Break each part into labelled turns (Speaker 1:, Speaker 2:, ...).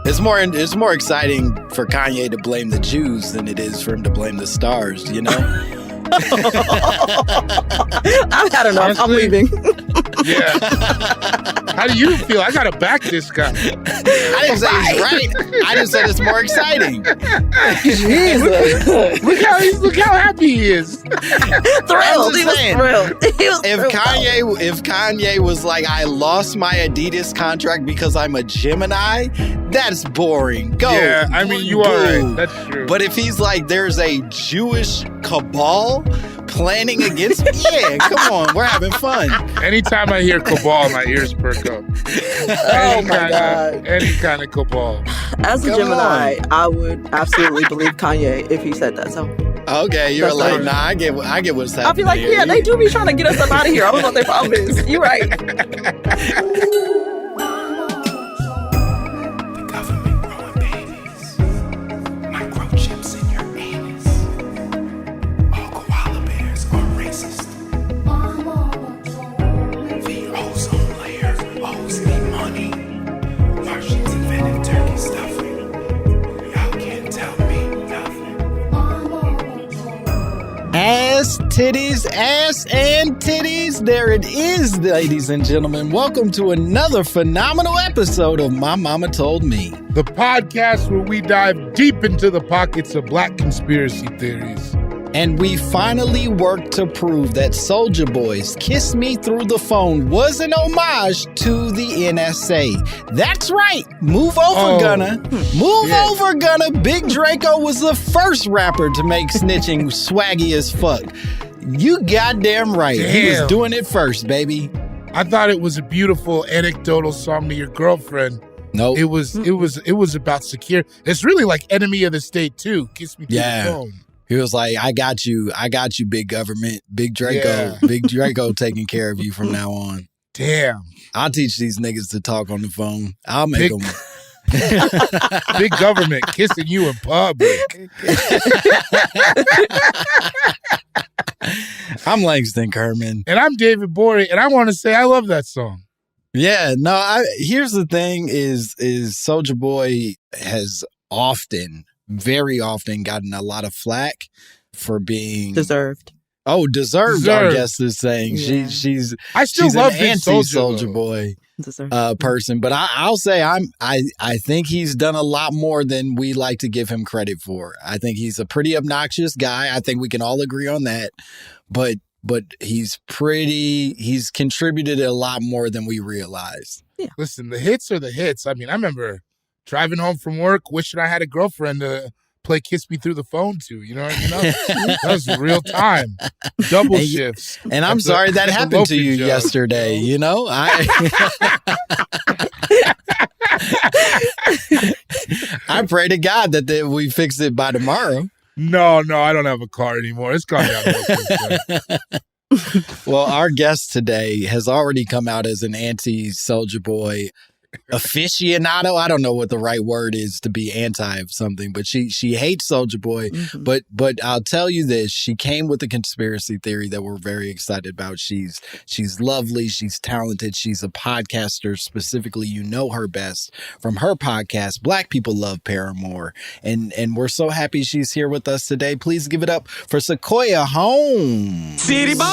Speaker 1: It's more exciting for Kanye to blame the Jews than it is for him to blame the stars, you know?
Speaker 2: I've had enough. I'm leaving.
Speaker 3: Yeah. How do you feel? I gotta back this guy.
Speaker 1: I didn't say he's right. I just said it's more exciting.
Speaker 2: Jesus.
Speaker 3: Look how happy he is.
Speaker 2: Thrilled. He was thrilled.
Speaker 1: If Kanye was like, I lost my Adidas contract because I'm a Gemini, that's boring. Go.
Speaker 3: Yeah, I mean, you are right. That's true.
Speaker 1: But if he's like, there's a Jewish cabal planning against me, yeah, come on, we're having fun.
Speaker 3: Anytime I hear cabal, my ears perk up.
Speaker 2: Oh my God.
Speaker 3: Any kind of cabal.
Speaker 2: As a Gemini, I would absolutely believe Kanye if he said that. So
Speaker 1: okay, you're
Speaker 2: that's
Speaker 1: like, nah, I get what's happening.
Speaker 2: I'll be like, yeah, they do be trying to get us up out of here. I don't know what their problem is. You're right.
Speaker 1: Ass and titties. There it is, ladies and gentlemen. Welcome to another phenomenal episode of My Mama Told Me,
Speaker 3: the podcast where we dive deep into the pockets of black conspiracy theories.
Speaker 1: And we finally worked to prove that Soulja Boy's Kiss Me Through the Phone was an homage to the NSA. That's right. Move over, Gunna. Move over, Gunna. Big Draco was the first rapper to make snitching swaggy as fuck. You goddamn right.
Speaker 3: Damn.
Speaker 1: He was doing it first, baby.
Speaker 3: I thought it was a beautiful anecdotal song to your girlfriend.
Speaker 1: Nope.
Speaker 3: It was about secure. It's really like Enemy of the State too. Kiss Me Through the Phone.
Speaker 1: He was like, I got you, big government, big Draco, Big Draco taking care of you from now on.
Speaker 3: Damn.
Speaker 1: I'll teach these niggas to talk on the phone. I'll make them.
Speaker 3: Big government kissing you in public.
Speaker 1: I'm Langston Kerman.
Speaker 3: And I'm David Gborie, and I want to say I love that song.
Speaker 1: Yeah, no, here's the thing is Soulja Boy has very often gotten a lot of flack for being
Speaker 2: deserved.
Speaker 1: Oh, deserved. Our guest is saying she's
Speaker 3: I still
Speaker 1: she's
Speaker 3: love
Speaker 1: an
Speaker 3: this
Speaker 1: anti-Soulja Boy person, but I'll say I think he's done a lot more than we like to give him credit for. I think he's a pretty obnoxious guy. I think we can all agree on that. But he's contributed a lot more than we realize. Yeah.
Speaker 3: Listen, the hits are the hits. I mean, I remember driving home from work, wishing I had a girlfriend to play Kiss Me Through the Phone to, you know what I mean? That was real time. Double shifts.
Speaker 1: And I'm sorry that happened to you yesterday, you know? I pray to God that we fix it by tomorrow.
Speaker 3: No, I don't have a car anymore. It's gone down.
Speaker 1: Well, our guest today has already come out as an anti-Soulja Boy aficionado. I don't know what the right word is to be anti of something, but she hates Soulja Boy. Mm-hmm. But I'll tell you this: she came with a conspiracy theory that we're very excited about. She's lovely. She's talented. She's a podcaster. Specifically, you know her best from her podcast, Black People Love Paramore, and we're so happy she's here with us today. Please give it up for Sequoia Holmes.
Speaker 4: City boy.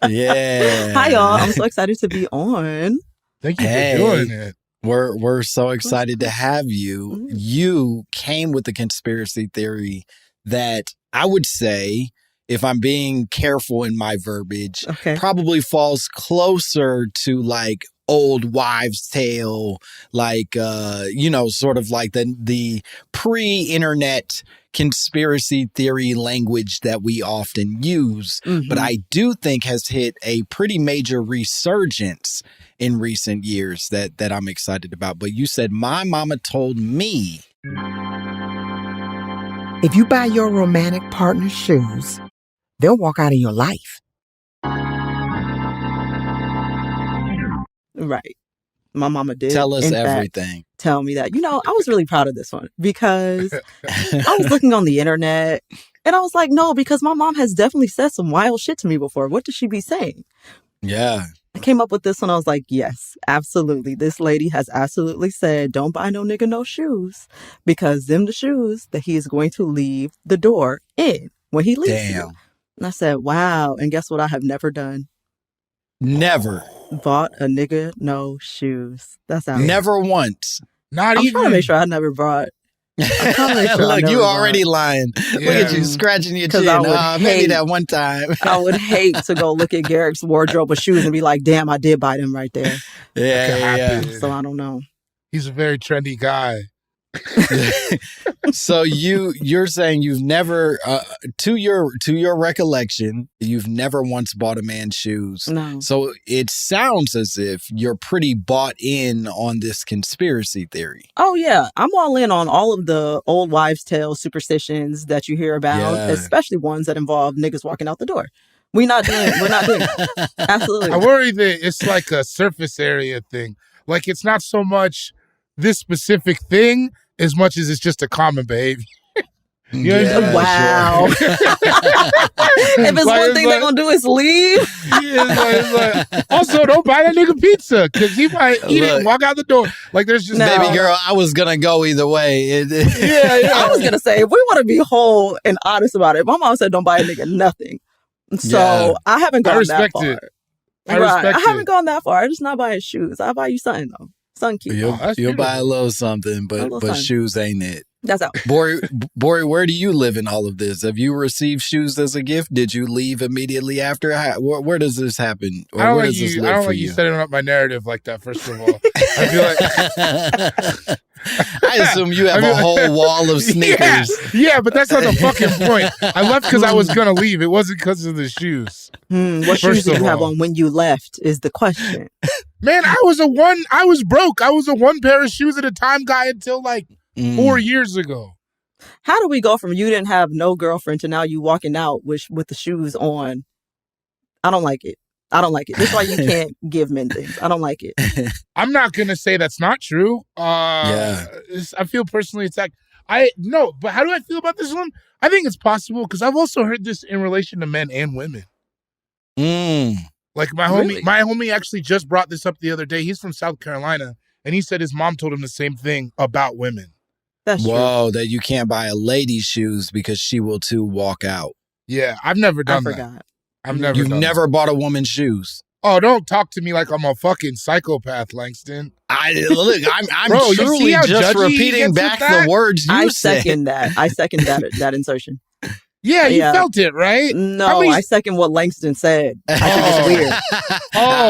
Speaker 1: Yeah.
Speaker 2: Hi, y'all. I'm so excited to be on.
Speaker 3: Thank you for doing it.
Speaker 1: We're so excited to have you. You came with a conspiracy theory that I would say, if I'm being careful in my verbiage, probably falls closer to like old wives' tale, like, sort of like the pre-internet conspiracy theory language that we often use, but I do think has hit a pretty major resurgence in recent years that I'm excited about. But you said, my mama told me.
Speaker 5: If you buy your romantic partner shoes, they'll walk out of your life.
Speaker 2: Right. My mama did.
Speaker 1: Tell us everything.
Speaker 2: Tell me that. I was really proud of this one because I was looking on the internet and I was like, no, because my mom has definitely said some wild shit to me before. What does she be saying?
Speaker 1: Yeah.
Speaker 2: I came up with this one. I was like, yes, absolutely. This lady has absolutely said, don't buy no nigga no shoes because them the shoes that he is going to leave the door in when he leaves.
Speaker 1: Damn.
Speaker 2: And I said, wow. And guess what I have never done?
Speaker 1: Never.
Speaker 2: Bought a nigga no shoes. That's out.
Speaker 1: Never once.
Speaker 3: Not
Speaker 2: I'm
Speaker 3: even.
Speaker 2: trying to make sure I never brought.
Speaker 1: Look, you already lying.
Speaker 3: Yeah.
Speaker 1: Look at you scratching your chin. Maybe that one time.
Speaker 2: I would hate to go look at Garrick's wardrobe of shoes and be like, damn, I did buy them right there.
Speaker 1: Yeah.
Speaker 2: So I don't know.
Speaker 3: He's a very trendy guy.
Speaker 1: So you're saying you've never, to your recollection, you've never once bought a man shoes.
Speaker 2: No.
Speaker 1: So it sounds as if you're pretty bought in on this conspiracy theory.
Speaker 2: Oh yeah, I'm all in on all of the old wives' tales, superstitions that you hear about, especially ones that involve niggas walking out the door. We're not doing that. Absolutely.
Speaker 3: I worry that it's like a surface area thing. Like it's not so much this specific thing as much as it's just a common behavior.
Speaker 2: Wow. Sure. If it's one thing they're going to do is leave.
Speaker 3: It's like, also, don't buy that nigga pizza because he might eat it and walk out the door. Like, there's just...
Speaker 1: Baby girl, I was going to go either way.
Speaker 2: I was going to say, if we want to be whole and honest about it, my mom said don't buy a nigga nothing. So I haven't gone that far. I haven't gone that far. I'm just not buying shoes. I'll buy you something, though. Something cute.
Speaker 1: You'll buy a little something, but shoes ain't it.
Speaker 2: That's out.
Speaker 1: Gborie, where do you live in all of this? Have you received shoes as a gift? Did you leave immediately after? Where does this happen? Or where does this live for you?
Speaker 3: I don't like you setting up my narrative like that, first of all. I feel like...
Speaker 1: I assume you have a whole wall of sneakers.
Speaker 3: Yeah, but that's not the fucking point. I left because I was going to leave. It wasn't because of the shoes.
Speaker 2: What shoes did you have on when you left is the question.
Speaker 3: Man, I was broke. I was a one pair of shoes at a time guy until like 4 years ago.
Speaker 2: How do we go from you didn't have no girlfriend to now you walking out with the shoes on? I don't like it. That's why you can't give men things. I don't like it.
Speaker 3: I'm not going to say that's not true. I feel personally attacked. But how do I feel about this one? I think it's possible because I've also heard this in relation to men and women. Like my homie actually just brought this up the other day. He's from South Carolina, and he said his mom told him the same thing about women.
Speaker 2: That's
Speaker 1: true. That you can't buy a lady's shoes because she will too walk out.
Speaker 3: Yeah, I've never done that.
Speaker 2: I forgot.
Speaker 1: You've never bought a woman's shoes.
Speaker 3: Oh, don't talk to me like I'm a fucking psychopath, Langston.
Speaker 1: I'm truly just repeating back the words you said.
Speaker 2: I second that insertion.
Speaker 3: Yeah, you felt it, right?
Speaker 2: No, I second what Langston said. I think it's weird.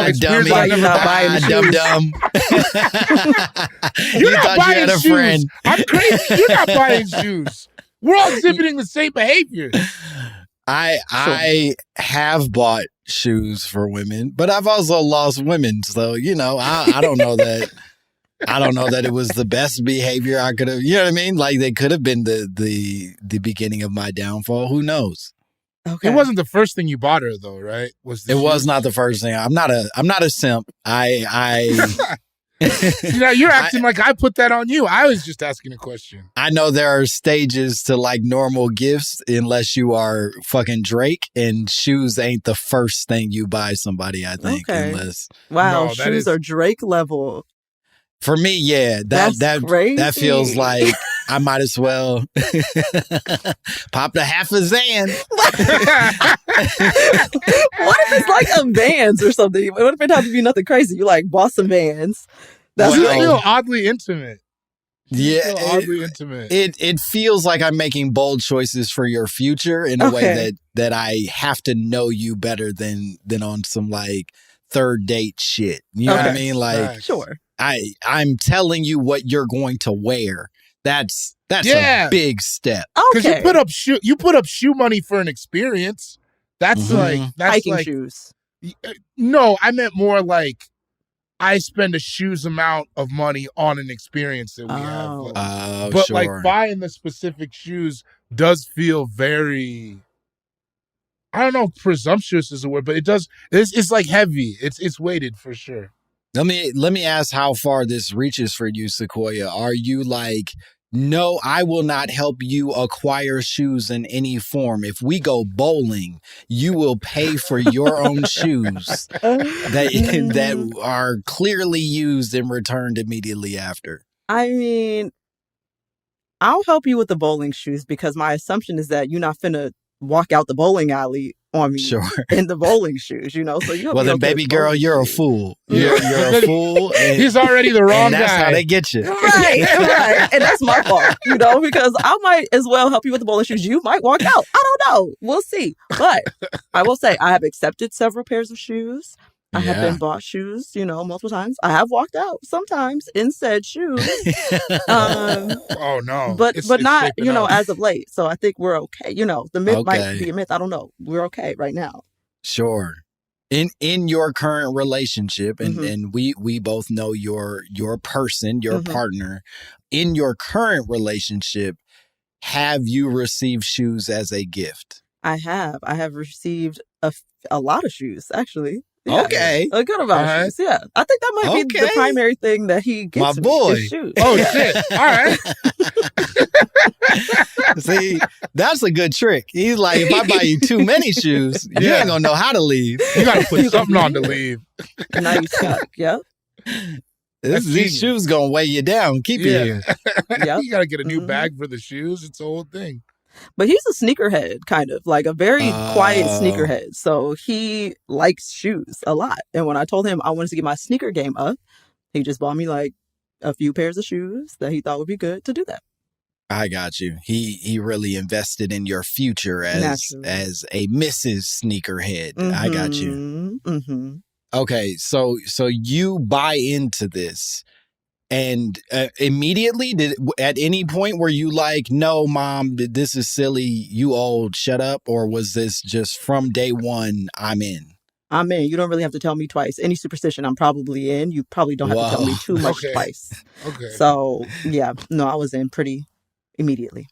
Speaker 3: It's
Speaker 1: dummy.
Speaker 3: Weird
Speaker 2: you're not buying
Speaker 3: shoes. You're not buying shoes. Friend. I'm crazy. You're not buying shoes. We're all exhibiting the same behavior.
Speaker 1: I have bought shoes for women, but I've also lost women. So, I don't know that. I don't know that it was the best behavior I could have. You know what I mean? Like they could have been the beginning of my downfall. Who knows?
Speaker 2: Okay.
Speaker 3: It wasn't the first thing you bought her, though, right?
Speaker 1: It was not the first thing. I'm not a simp.
Speaker 3: You're acting like I put that on you. I was just asking a question.
Speaker 1: I know there are stages to like normal gifts unless you are fucking Drake, and shoes ain't the first thing you buy somebody, I think.
Speaker 2: Okay.
Speaker 1: Unless
Speaker 2: shoes are Drake level.
Speaker 1: For me, yeah. That feels like I might as well pop the half a Zan.
Speaker 2: What if it's like a Vans or something? What if it has to be nothing crazy? You like bought some Vans.
Speaker 3: That's feel oddly intimate.
Speaker 1: Yeah,
Speaker 3: oddly intimate.
Speaker 1: It feels like I'm making bold choices for your future in a way that I have to know you better than on some like third date shit. You know what I mean? Like,
Speaker 2: sure.
Speaker 1: I'm telling you what you're going to wear. That's a big step.
Speaker 3: Because you put up shoe money for an experience. That's that's
Speaker 2: hiking
Speaker 3: like
Speaker 2: shoes.
Speaker 3: No, I meant more like I spend a shoes amount of money on an experience that we have. But
Speaker 1: sure.
Speaker 3: like buying the specific shoes does feel very, I don't know if presumptuous is a word, but it does. It's like heavy. It's weighted for sure.
Speaker 1: Let me ask how far this reaches for you, Sequoia. Are you like no, I will not help you acquire shoes in any form. If we go bowling, you will pay for your own shoes that are clearly used and returned immediately after.
Speaker 2: I mean, I'll help you with the bowling shoes because my assumption is that you're not finna walk out the bowling alley on me in the bowling shoes, you know? So
Speaker 1: well, then, baby girl, you're a fool. You're a fool.
Speaker 3: He's already the wrong guy.
Speaker 1: That's how they get you.
Speaker 2: Right. And that's my fault, you know, because I might as well help you with the bowling shoes. You might walk out. I don't know. We'll see. But I will say I have accepted several pairs of shoes. I have been bought shoes, you know, multiple times. I have walked out sometimes in said shoes.
Speaker 3: Oh, no.
Speaker 2: But not, you know, as of late. So I think we're okay. You know, the myth might be a myth. I don't know. We're okay right now.
Speaker 1: Sure. In your current relationship, and we both know your person, your partner. In your current relationship, have you received shoes as a gift?
Speaker 2: I have. I have received a lot of shoes, actually.
Speaker 1: Yeah, okay.
Speaker 2: A good amount of shoes. Yeah. I think that might be the primary thing that he gets.
Speaker 1: My boy.
Speaker 2: Shoes.
Speaker 3: Oh, shit. All right.
Speaker 1: See, that's a good trick. He's like, if I buy you too many shoes, you ain't going to know how to leave.
Speaker 3: You got to put something on to leave.
Speaker 2: Now you stuck. Yep.
Speaker 1: These shoes going to weigh you down. Keep you here.
Speaker 3: You got to get a new bag for the shoes. It's a whole thing.
Speaker 2: But he's a sneakerhead, kind of, like a very quiet sneakerhead. So he likes shoes a lot. And when I told him I wanted to get my sneaker game up, he just bought me like a few pairs of shoes that he thought would be good to do that.
Speaker 1: I got you. He really invested in your future as a Mrs. Sneakerhead. I got you. Okay, so you buy into this. And immediately, at any point were you like, no, Mom, this is silly, you old, shut up? Or was this just from day one, I'm in?
Speaker 2: I'm in. You don't really have to tell me twice. Any superstition, I'm probably in. You probably don't have to tell me too much twice.
Speaker 3: Okay.
Speaker 2: So, yeah, no, I was in pretty immediately.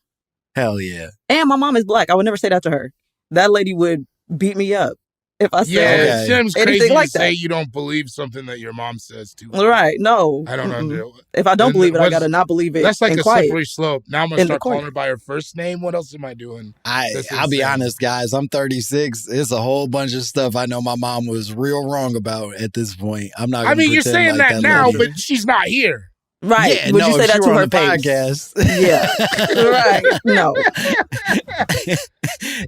Speaker 1: Hell yeah.
Speaker 2: And my mom is Black. I would never say that to her. That lady would beat me up if I said
Speaker 3: it seems crazy
Speaker 2: like
Speaker 3: to say you don't believe something that your mom says too.
Speaker 2: Right, no.
Speaker 3: I don't understand.
Speaker 2: If I don't believe it, I got to not believe it.
Speaker 3: That's like a
Speaker 2: quiet.
Speaker 3: slippery slope. Now I'm going to start calling her by her first name. What else am I doing?
Speaker 1: I'll be honest, guys. I'm 36. It's a whole bunch of stuff I know my mom was real wrong about at this point. I'm not. I mean,
Speaker 3: you're saying like that now, but she's not here.
Speaker 2: Right.
Speaker 1: Yeah,
Speaker 2: would you say that to her
Speaker 1: podcast?
Speaker 2: Yeah. Right. No.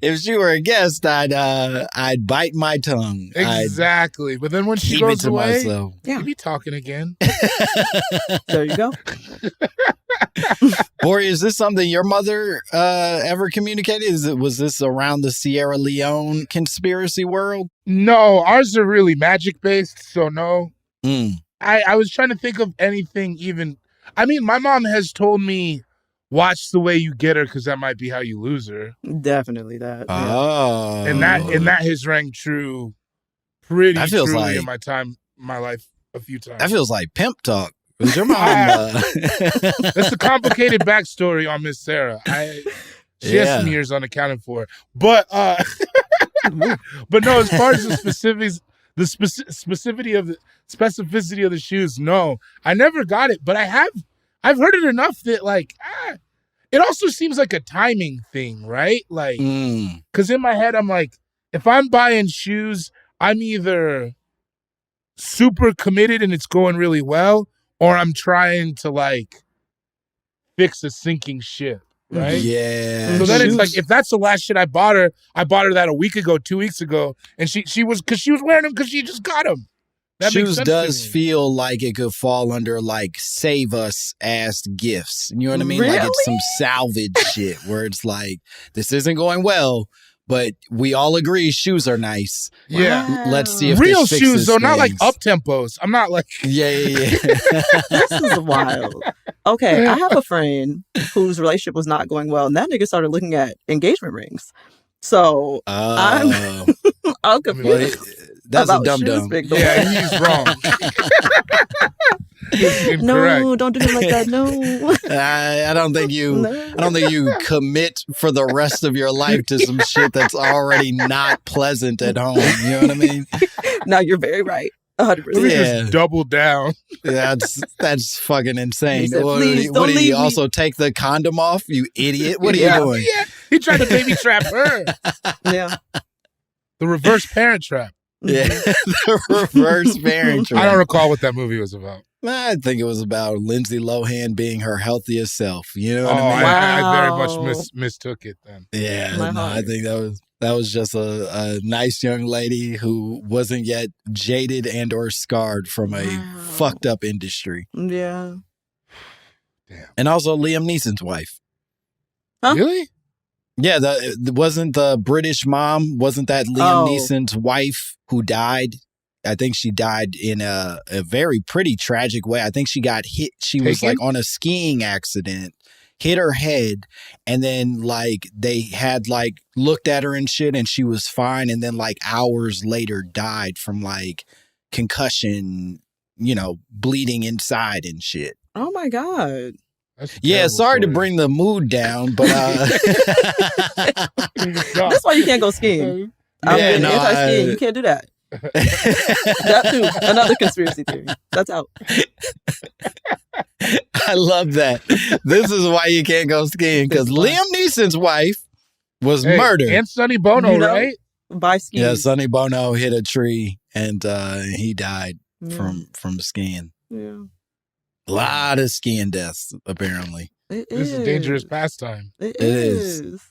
Speaker 1: If she were a guest, I'd bite my tongue.
Speaker 3: Exactly. But then when she goes away, myself. You'd be talking again.
Speaker 2: There you go.
Speaker 1: Gborie, is this something your mother ever communicated? Was this around the Sierra Leone conspiracy world?
Speaker 3: No, ours are really magic based, so no. I was trying to think of anything even. I mean, my mom has told me, watch the way you get her because that might be how you lose her.
Speaker 2: Definitely that.
Speaker 1: Oh.
Speaker 3: And that has rang true pretty truly like, in my life a few times.
Speaker 1: That feels like pimp talk. Was your mom?
Speaker 3: That's a complicated backstory on Miss Sarah. She has some years unaccounted for. But but no, as far as the specifics, the specificity of the shoes, no, I never got it. But I've heard it enough that like, it also seems like a timing thing, right? Like, because in my head, I'm like, if I'm buying shoes, I'm either super committed and it's going really well, or I'm trying to like fix a sinking ship. Right?
Speaker 1: Yeah.
Speaker 3: So then it's like, if that's the last shit I bought her that a week ago, 2 weeks ago, and she was wearing them because she just got them. That
Speaker 1: shoes does feel like it could fall under like save us ass gifts. You know what I mean?
Speaker 2: Really?
Speaker 1: Like it's some salvage shit where it's like, this isn't going well, but we all agree shoes are nice.
Speaker 3: Yeah.
Speaker 1: Let's see if
Speaker 3: real
Speaker 1: this
Speaker 3: shoes though,
Speaker 1: things.
Speaker 3: Not like up tempos. I'm not like
Speaker 1: Yeah.
Speaker 2: This is wild. Okay, I have a friend whose relationship was not going well, and that nigga started looking at engagement rings. So I'm confused.
Speaker 1: That's a dum-dum.
Speaker 3: Yeah, he's wrong.
Speaker 2: No, don't do him like that. No,
Speaker 1: I don't think you. I don't think you commit for the rest of your life to some shit that's already not pleasant at home. You know what I mean?
Speaker 2: No, you're very right. 100%.
Speaker 3: Let me just double down.
Speaker 1: That's fucking insane.
Speaker 2: Said,
Speaker 1: what did he also take the condom off? You idiot. What are you doing?
Speaker 3: Yeah. He tried to baby trap her.
Speaker 2: Yeah.
Speaker 3: The reverse parent trap.
Speaker 1: Yeah. The reverse parent trap.
Speaker 3: I don't recall what that movie was about.
Speaker 1: I think it was about Lindsay Lohan being her healthiest self. You know what I mean?
Speaker 3: Wow. I very much mistook it then.
Speaker 1: Yeah. I think that was just a nice young lady who wasn't yet jaded and or scarred from a fucked up industry.
Speaker 2: Yeah.
Speaker 3: Damn.
Speaker 1: And also Liam Neeson's wife.
Speaker 2: Huh?
Speaker 3: Really?
Speaker 1: Yeah, wasn't the British mom, wasn't that Liam Neeson's wife who died? I think she died in a very pretty tragic way. I think she got hit. She was like on a skiing accident, hit her head, and then like they had like looked at her and shit and she was fine. And then like hours later died from like concussion, bleeding inside and shit.
Speaker 2: Oh my God.
Speaker 1: Yeah, sorry to bring the mood down, but
Speaker 2: that's why you can't go skiing. Anti-skiing. You can't do that. That too. Another conspiracy theory. That's out.
Speaker 1: I love that. This is why you can't go skiing, because Liam Neeson's wife was murdered.
Speaker 3: And Sonny Bono, right?
Speaker 2: By skiing.
Speaker 1: Yeah, Sonny Bono hit a tree and he died from skiing.
Speaker 2: Yeah.
Speaker 1: A lot of skiing deaths, apparently.
Speaker 2: This
Speaker 3: is a dangerous pastime.
Speaker 2: It is.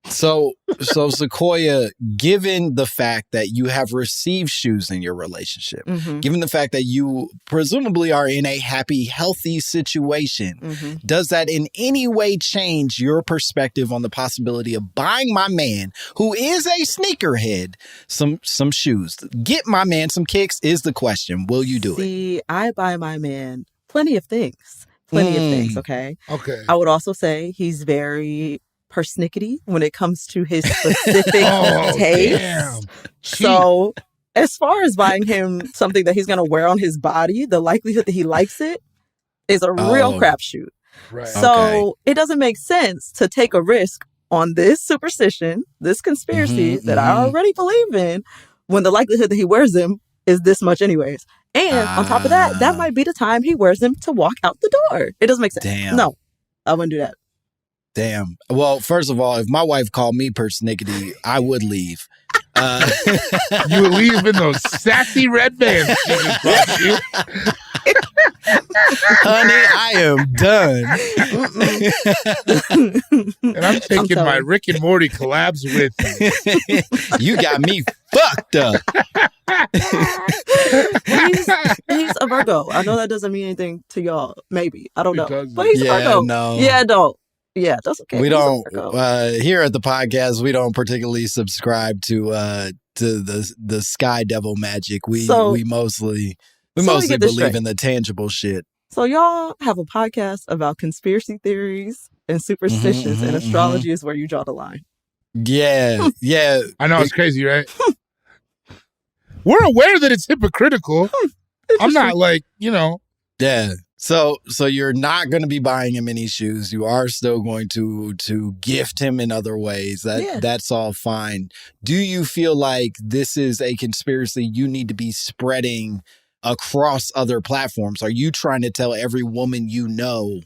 Speaker 1: So Sequoia, given the fact that you have received shoes in your relationship, given the fact that you presumably are in a happy, healthy situation, does that in any way change your perspective on the possibility of buying my man, who is a sneakerhead, some shoes? Get my man some kicks is the question. Will you do it?
Speaker 2: See, I buy my man plenty of things. Okay?
Speaker 3: Okay.
Speaker 2: I would also say he's very persnickety when it comes to his specific taste.
Speaker 3: Damn.
Speaker 2: So as far as buying him something that he's going to wear on his body, the likelihood that he likes it is a real crapshoot.
Speaker 3: Right.
Speaker 2: So it doesn't make sense to take a risk on this superstition, this conspiracy that I already believe in, when the likelihood that he wears them is this much anyways. And on top of that, that might be the time he wears them to walk out the door. It doesn't make sense.
Speaker 1: Damn.
Speaker 2: No, I wouldn't do that.
Speaker 1: Damn. Well, first of all, if my wife called me persnickety, I would leave.
Speaker 3: You would leave in those sassy red bands she just brought you.
Speaker 1: Honey, I am done.
Speaker 3: And I'm taking my Rick and Morty collabs with you.
Speaker 1: You got me fucked up.
Speaker 2: He's a Virgo. I know that doesn't mean anything to y'all. Maybe. I don't know. But he's a
Speaker 1: Yeah,
Speaker 2: Virgo.
Speaker 1: no.
Speaker 2: Yeah, don't. Yeah, that's okay.
Speaker 1: We don't here at the podcast. We don't particularly subscribe to the sky devil magic. We mostly believe in the tangible shit.
Speaker 2: So y'all have a podcast about conspiracy theories and superstitions, and astrology is where you draw the line.
Speaker 1: Yeah, yeah.
Speaker 3: I know it's crazy, right? We're aware that it's hypocritical. I'm not like,
Speaker 1: Yeah. So you're not going to be buying him any shoes. You are still going to gift him in other ways. That's all fine. Do you feel like this is a conspiracy you need to be spreading across other platforms? Are you trying to tell every woman you know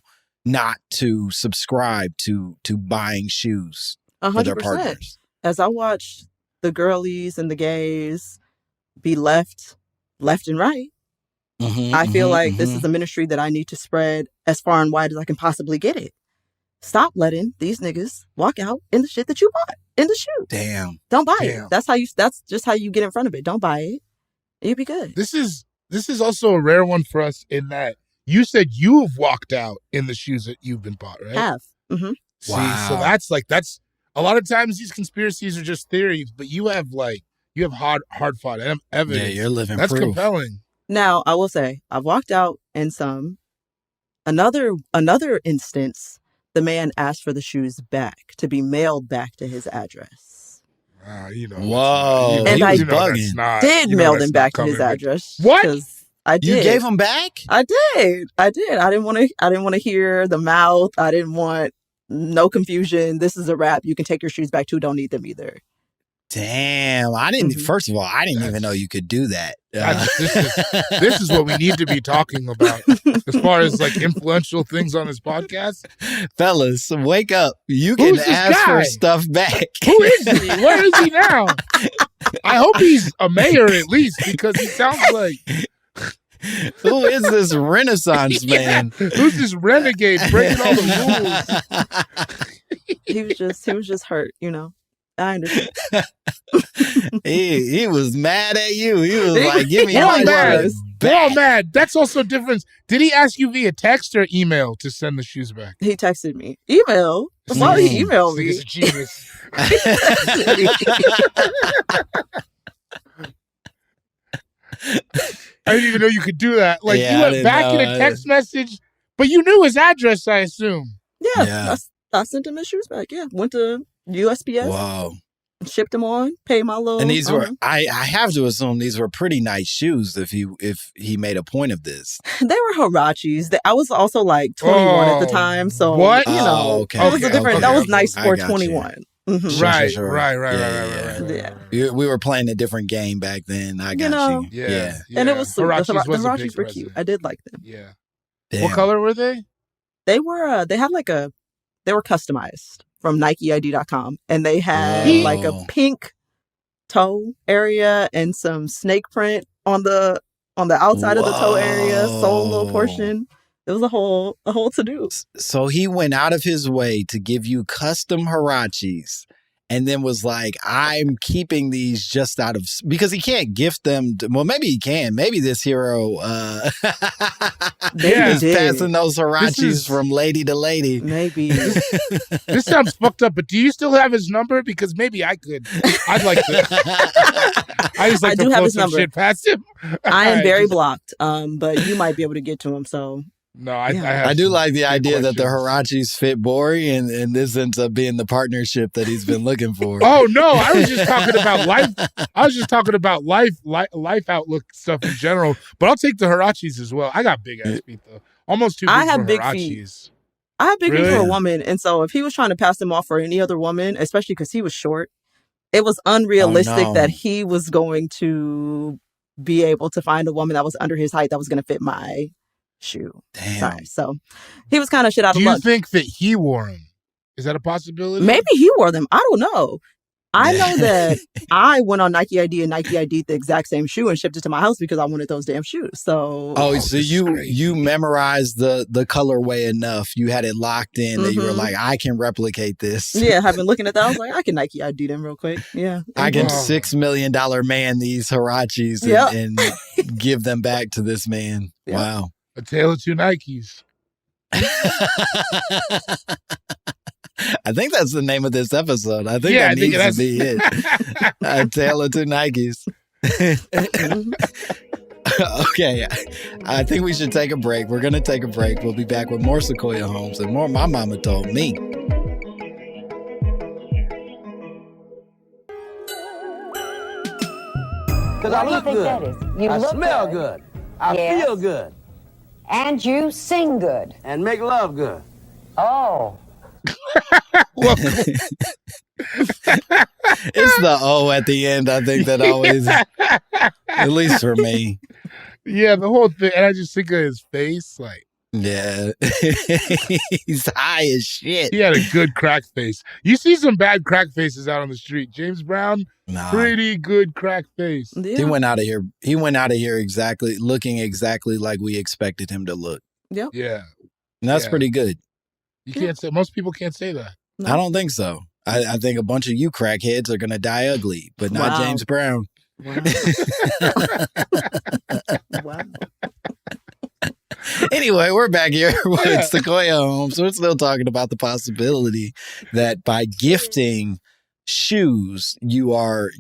Speaker 1: not to subscribe to buying shoes for their partners?
Speaker 2: As I watch the girlies and the gays be left and right, I feel like this is a ministry that I need to spread as far and wide as I can possibly get it. Stop letting these niggas walk out in the shit that you bought in the shoe.
Speaker 1: Damn.
Speaker 2: Don't buy it. That's just how you get in front of it. Don't buy it. You'll be good.
Speaker 3: This is also a rare one for us in that you said you've walked out in the shoes that you've been bought, right?
Speaker 2: Have.
Speaker 3: See, so that's a lot of times these conspiracies are just theories, but you have hard fought evidence.
Speaker 1: Yeah, you're living
Speaker 3: That's
Speaker 1: proof.
Speaker 3: compelling.
Speaker 2: Now, I will say, I've walked out in some. Another instance, the man asked for the shoes back to be mailed back to his address.
Speaker 1: Whoa.
Speaker 2: And I
Speaker 3: did
Speaker 2: mail them back to his address.
Speaker 3: What?
Speaker 2: I did.
Speaker 1: You gave them back?
Speaker 2: I did. I didn't want to hear the mouth. I didn't want no confusion. This is a wrap. You can take your shoes back too. Don't need them either.
Speaker 1: Damn, I didn't. First of all, I didn't even know you could do that.
Speaker 3: This is what we need to be talking about as far as like influential things on this podcast.
Speaker 1: Fellas, wake up! You can ask for stuff back.
Speaker 3: Who is he? Where is he now? I hope he's a mayor at least, because he sounds like.
Speaker 1: Who is this Renaissance man?
Speaker 3: Who's this renegade breaking all the rules?
Speaker 2: He was just hurt, you know. I understand.
Speaker 1: he was mad at you. He was like, "Give me my
Speaker 3: mad.
Speaker 1: We're
Speaker 3: all mad. That's also different. Did he ask you via text or email to send the shoes back?
Speaker 2: He texted me. Email? Why did he email me?
Speaker 3: He's a genius. I didn't even know you could do that. Like, you went back in a text message, but you knew his address, I assume.
Speaker 2: Yeah. I sent him his shoes back. Yeah. Went to USPS.
Speaker 1: Wow.
Speaker 2: Shipped them on, paid my little.
Speaker 1: And these were, I have to assume these were pretty nice shoes if he made a point of this.
Speaker 2: They were Huaraches. I was also like 21 at the time. So,
Speaker 3: what?
Speaker 2: You know, it was a different, that was nice for 21.
Speaker 1: Mm-hmm.
Speaker 3: Right.
Speaker 1: Yeah. We were playing a different game back then. I got you.
Speaker 3: Yeah.
Speaker 2: And it was sweet. The
Speaker 3: Huaraches
Speaker 2: were cute. I did like them.
Speaker 3: Yeah.
Speaker 1: Damn.
Speaker 3: What color were they?
Speaker 2: They were, they were customized from NikeID.com. And they had like a pink toe area and some snake print on the outside of the toe area, sole little portion. It was a whole to-do.
Speaker 1: So he went out of his way to give you custom Huaraches and then was like, I'm keeping these just out of... Because he can't gift them... well, maybe he can. Maybe this hero is passing those Huaraches from lady to lady.
Speaker 2: Maybe.
Speaker 3: This sounds fucked up, but do you still have his number? Because maybe I could. I'd like to... I just like to float some shit past him.
Speaker 2: I am very blocked, but you might be able to get to him, so...
Speaker 3: No,
Speaker 1: I do like the idea that the Huaraches fit Gborie, and this ends up being the partnership that he's been looking for.
Speaker 3: Oh no, I was just talking about life. I was just talking about life outlook stuff in general. But I'll take the Huaraches as well. I got big ass feet though, almost too big
Speaker 2: I have
Speaker 3: for
Speaker 2: big
Speaker 3: Huaraches.
Speaker 2: Feet. I have big feet for a woman, and so if he was trying to pass them off for any other woman, especially because he was short, it was unrealistic that he was going to be able to find a woman that was under his height that was going to fit my shoe.
Speaker 1: Damn.
Speaker 2: Size. So he was kind of shit out of
Speaker 3: luck.
Speaker 2: luck.
Speaker 3: Do you think that he wore them? Is that a possibility?
Speaker 2: Maybe he wore them. I don't know. I know that I went on Nike ID and Nike ID'd the exact same shoe and shipped it to my house because I wanted those damn shoes. So
Speaker 1: so you memorized the colorway enough. You had it locked in that you were like, I can replicate this.
Speaker 2: Yeah, I've been looking at that. I was like, I can Nike ID them real quick. Yeah.
Speaker 1: I can $6 million man these Huaraches and give them back to this man. Yep. Wow.
Speaker 3: A tale of two Nikes.
Speaker 1: I think that's the name of this episode. I think that needs to be it. A tale of two Nikes. Okay. I think we should take a break. We're going to take a break. We'll be back with more Sequoia Holmes and more My Mama Told Me.
Speaker 4: Because I look good. I smell good. I feel good.
Speaker 6: And you sing good.
Speaker 4: And make love good.
Speaker 6: Oh.
Speaker 1: It's the O at the end, I think, that always, at least for me.
Speaker 3: Yeah, the whole thing. And I just think of his face, like.
Speaker 1: Yeah. He's high as shit.
Speaker 3: He had a good crack face. You see some bad crack faces out on the street. James Brown, pretty good crack face.
Speaker 1: Yeah. He went out of here looking exactly like we expected him to look.
Speaker 2: Yep.
Speaker 3: Yeah.
Speaker 1: And that's pretty good.
Speaker 3: You can't say, most people can't say that.
Speaker 1: No. I don't think so. I think a bunch of you crackheads are going to die ugly, but not James Brown.
Speaker 2: Wow. Wow.
Speaker 1: Anyway, we're back here with Sequoia Holmes. We're still talking about the possibility that by gifting shoes, you are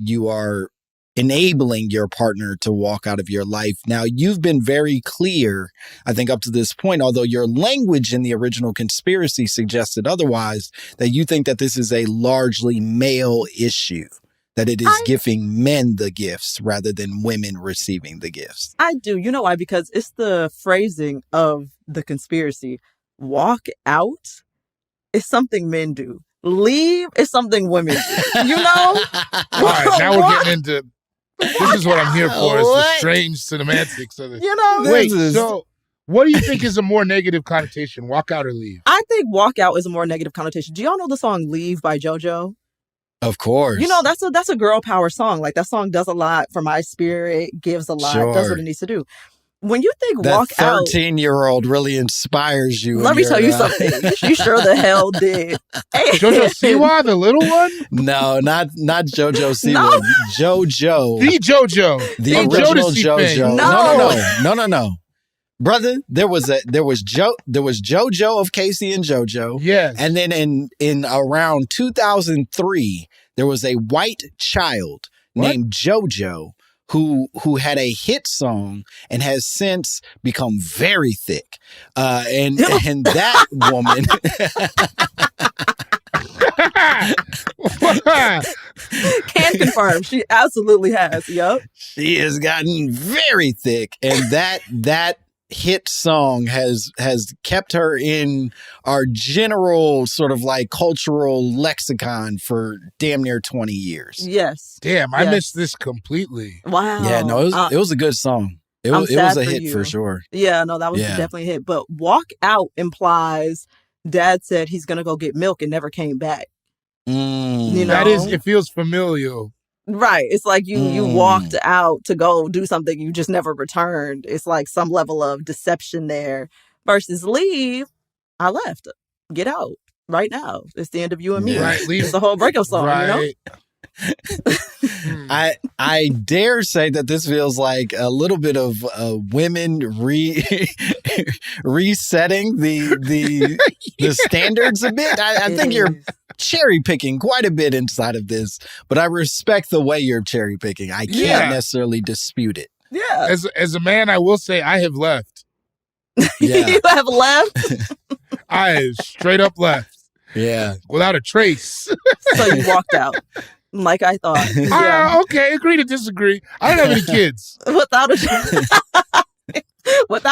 Speaker 1: enabling your partner to walk out of your life. Now, you've been very clear, I think, up to this point, although your language in the original conspiracy suggested otherwise, that you think that this is a largely male issue, that it is giving men the gifts rather than women receiving the gifts.
Speaker 2: I do. You know why? Because it's the phrasing of the conspiracy. Walk out is something men do. Leave is something women do. You know?
Speaker 3: All right, now we're getting into... This is what I'm here for, is the strange cinematics of it.
Speaker 2: You know?
Speaker 3: Wait, so what do you think is a more negative connotation, walk out or leave?
Speaker 2: I think walk out is a more negative connotation. Do y'all know the song Leave by JoJo?
Speaker 1: Of course.
Speaker 2: You know, that's a girl power song. Like, that song does a lot for my spirit, gives a lot, does what it needs to do. When you think
Speaker 1: that
Speaker 2: walk out...
Speaker 1: 13-year-old really inspires you.
Speaker 2: Let me tell you something. You sure the hell did.
Speaker 3: JoJo Siwa, the little one?
Speaker 1: No, not JoJo Siwa.
Speaker 2: No.
Speaker 1: JoJo.
Speaker 3: The JoJo.
Speaker 1: The original JoJo.
Speaker 2: No.
Speaker 1: Brother, there was JoJo of Casey and JoJo.
Speaker 3: Yes.
Speaker 1: And then in around 2003, there was a white child named JoJo who had a hit song and has since become very thick. And that woman
Speaker 2: can confirm she absolutely has. Yep.
Speaker 1: She has gotten very thick, and that hit song has kept her in our general sort of like cultural lexicon for damn near 20 years.
Speaker 2: Yes.
Speaker 3: Damn, I missed this completely.
Speaker 2: Wow.
Speaker 1: Yeah, no, it was a good song. It was a hit for sure.
Speaker 2: Yeah, no, that was definitely a hit. But walk out implies dad said he's going to go get milk and never came back. You know?
Speaker 3: That is, it feels familial.
Speaker 2: Right. It's like you walked out to go do something, you just never returned. It's like some level of deception there versus leave. I left. Get out right now. It's the end of you and me.
Speaker 3: Right. Leave.
Speaker 2: It's the whole breakup song,
Speaker 3: right.
Speaker 2: You know?
Speaker 1: I dare say that this feels like a little bit of women resetting the standards a bit. I think you're cherry picking quite a bit inside of this, but I respect the way you're cherry picking. I can't necessarily dispute it.
Speaker 2: Yeah.
Speaker 3: As a man, I will say I have left.
Speaker 1: Yeah.
Speaker 2: You have left?
Speaker 3: I straight up left.
Speaker 1: Yeah.
Speaker 3: Without a trace.
Speaker 2: So you walked out. Like I thought. Yeah.
Speaker 3: Okay, agree to disagree. I don't have any kids.
Speaker 2: Without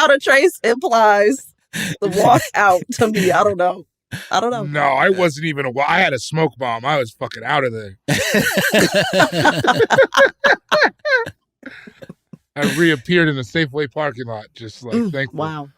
Speaker 2: a trace implies the walk out to me. I don't know.
Speaker 3: No, I wasn't even I had a smoke bomb. I was fucking out of there. I reappeared in the Safeway parking lot, just like, thankful.
Speaker 2: Wow.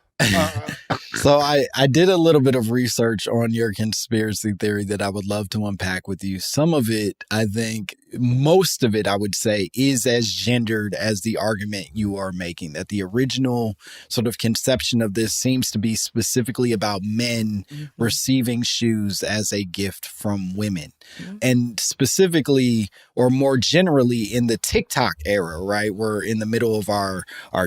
Speaker 1: So I did a little bit of research on your conspiracy theory that I would love to unpack with you. Some of it, I think, most of it, I would say, is as gendered as the argument you are making, that the original sort of conception of this seems to be specifically about men receiving shoes as a gift from women. And specifically, or more generally, in the TikTok era, right? We're in the middle of our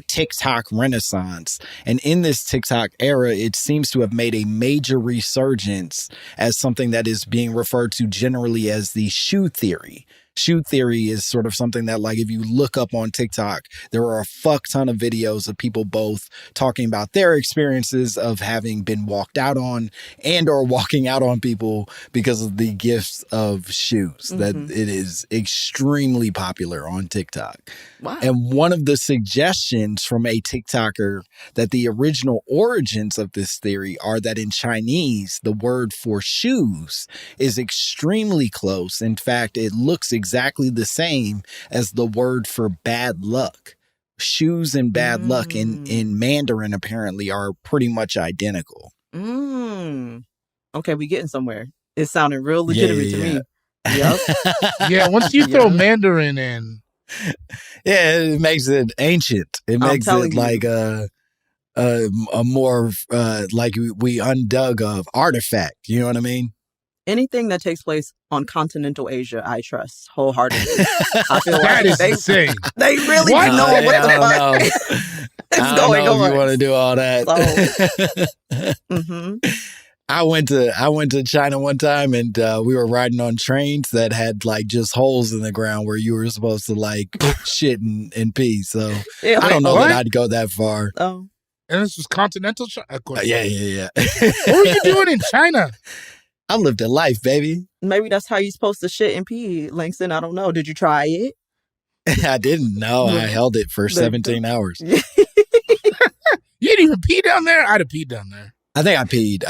Speaker 1: TikTok renaissance. And in this TikTok era, it seems to have made a major resurgence as something that is being referred to generally as the shoe theory. Shoe theory is sort of something that, like, if you look up on TikTok, there are a fuck ton of videos of people both talking about their experiences of having been walked out on and or walking out on people because of the gifts of shoes. That it is extremely popular on TikTok.
Speaker 2: Wow.
Speaker 1: And one of the suggestions from a TikToker that the original origins of this theory are that in Chinese, the word for shoes is extremely close. In fact, it looks exactly the same as the word for bad luck. Shoes and bad luck in Mandarin apparently are pretty much identical.
Speaker 2: Okay, we getting somewhere. It sounded real legitimate to me. Yep.
Speaker 3: Yeah, once you throw Mandarin in.
Speaker 1: Yeah, it makes it ancient. It makes it like a more like we undug of artifact. You know what I mean?
Speaker 2: Anything that takes place on continental Asia, I trust wholeheartedly. I feel
Speaker 3: that
Speaker 2: like
Speaker 3: is insane.
Speaker 2: They really know what the fuck is going on.
Speaker 1: You want to do all that?
Speaker 2: So,
Speaker 1: I went to China one time, and we were riding on trains that had like just holes in the ground where you were supposed to like shit and pee. So I don't know that I'd go that far.
Speaker 2: Oh,
Speaker 3: and this was continental China.
Speaker 1: Yeah.
Speaker 3: What were you doing in China?
Speaker 1: I lived a life, baby.
Speaker 2: Maybe that's how you're supposed to shit and pee, Langston. I don't know. Did you try it?
Speaker 1: I didn't know. I held it for 17 hours.
Speaker 3: You didn't even pee down there? I'd have peed down there.
Speaker 1: I think I peed.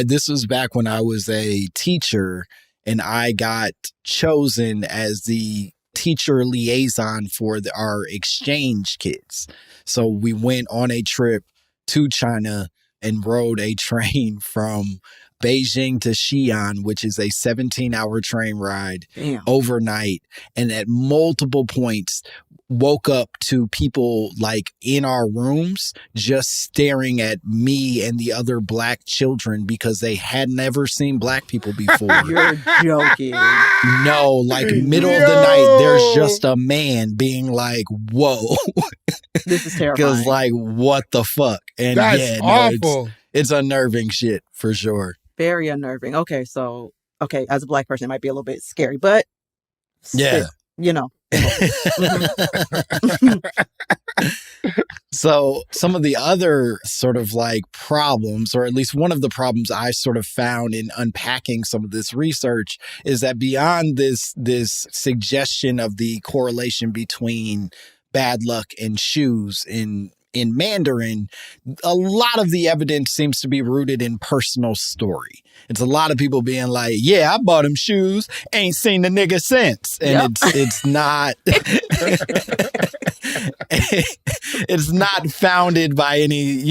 Speaker 1: This was back when I was a teacher and I got chosen as the teacher liaison for our exchange kids. So we went on a trip to China and rode a train from Beijing to Xi'an, which is a 17-hour train ride overnight. And at multiple points, woke up to people like in our rooms just staring at me and the other black children because they had never seen black people before.
Speaker 2: You're joking.
Speaker 1: No, like middle of the night, there's just a man being like, whoa.
Speaker 2: This is terrifying.
Speaker 1: Because like, what the fuck? And
Speaker 3: that's awful.
Speaker 1: It's unnerving shit for sure.
Speaker 2: Very unnerving. Okay, so, as a black person, it might be a little bit scary, but
Speaker 1: yeah,
Speaker 2: you know.
Speaker 1: So some of the other sort of like problems, or at least one of the problems I sort of found in unpacking some of this research, is that beyond this suggestion of the correlation between bad luck and shoes in Mandarin, a lot of the evidence seems to be rooted in personal story. It's a lot of people being like, yeah, I bought him shoes, ain't seen the nigga since. And it's not it's not founded by any,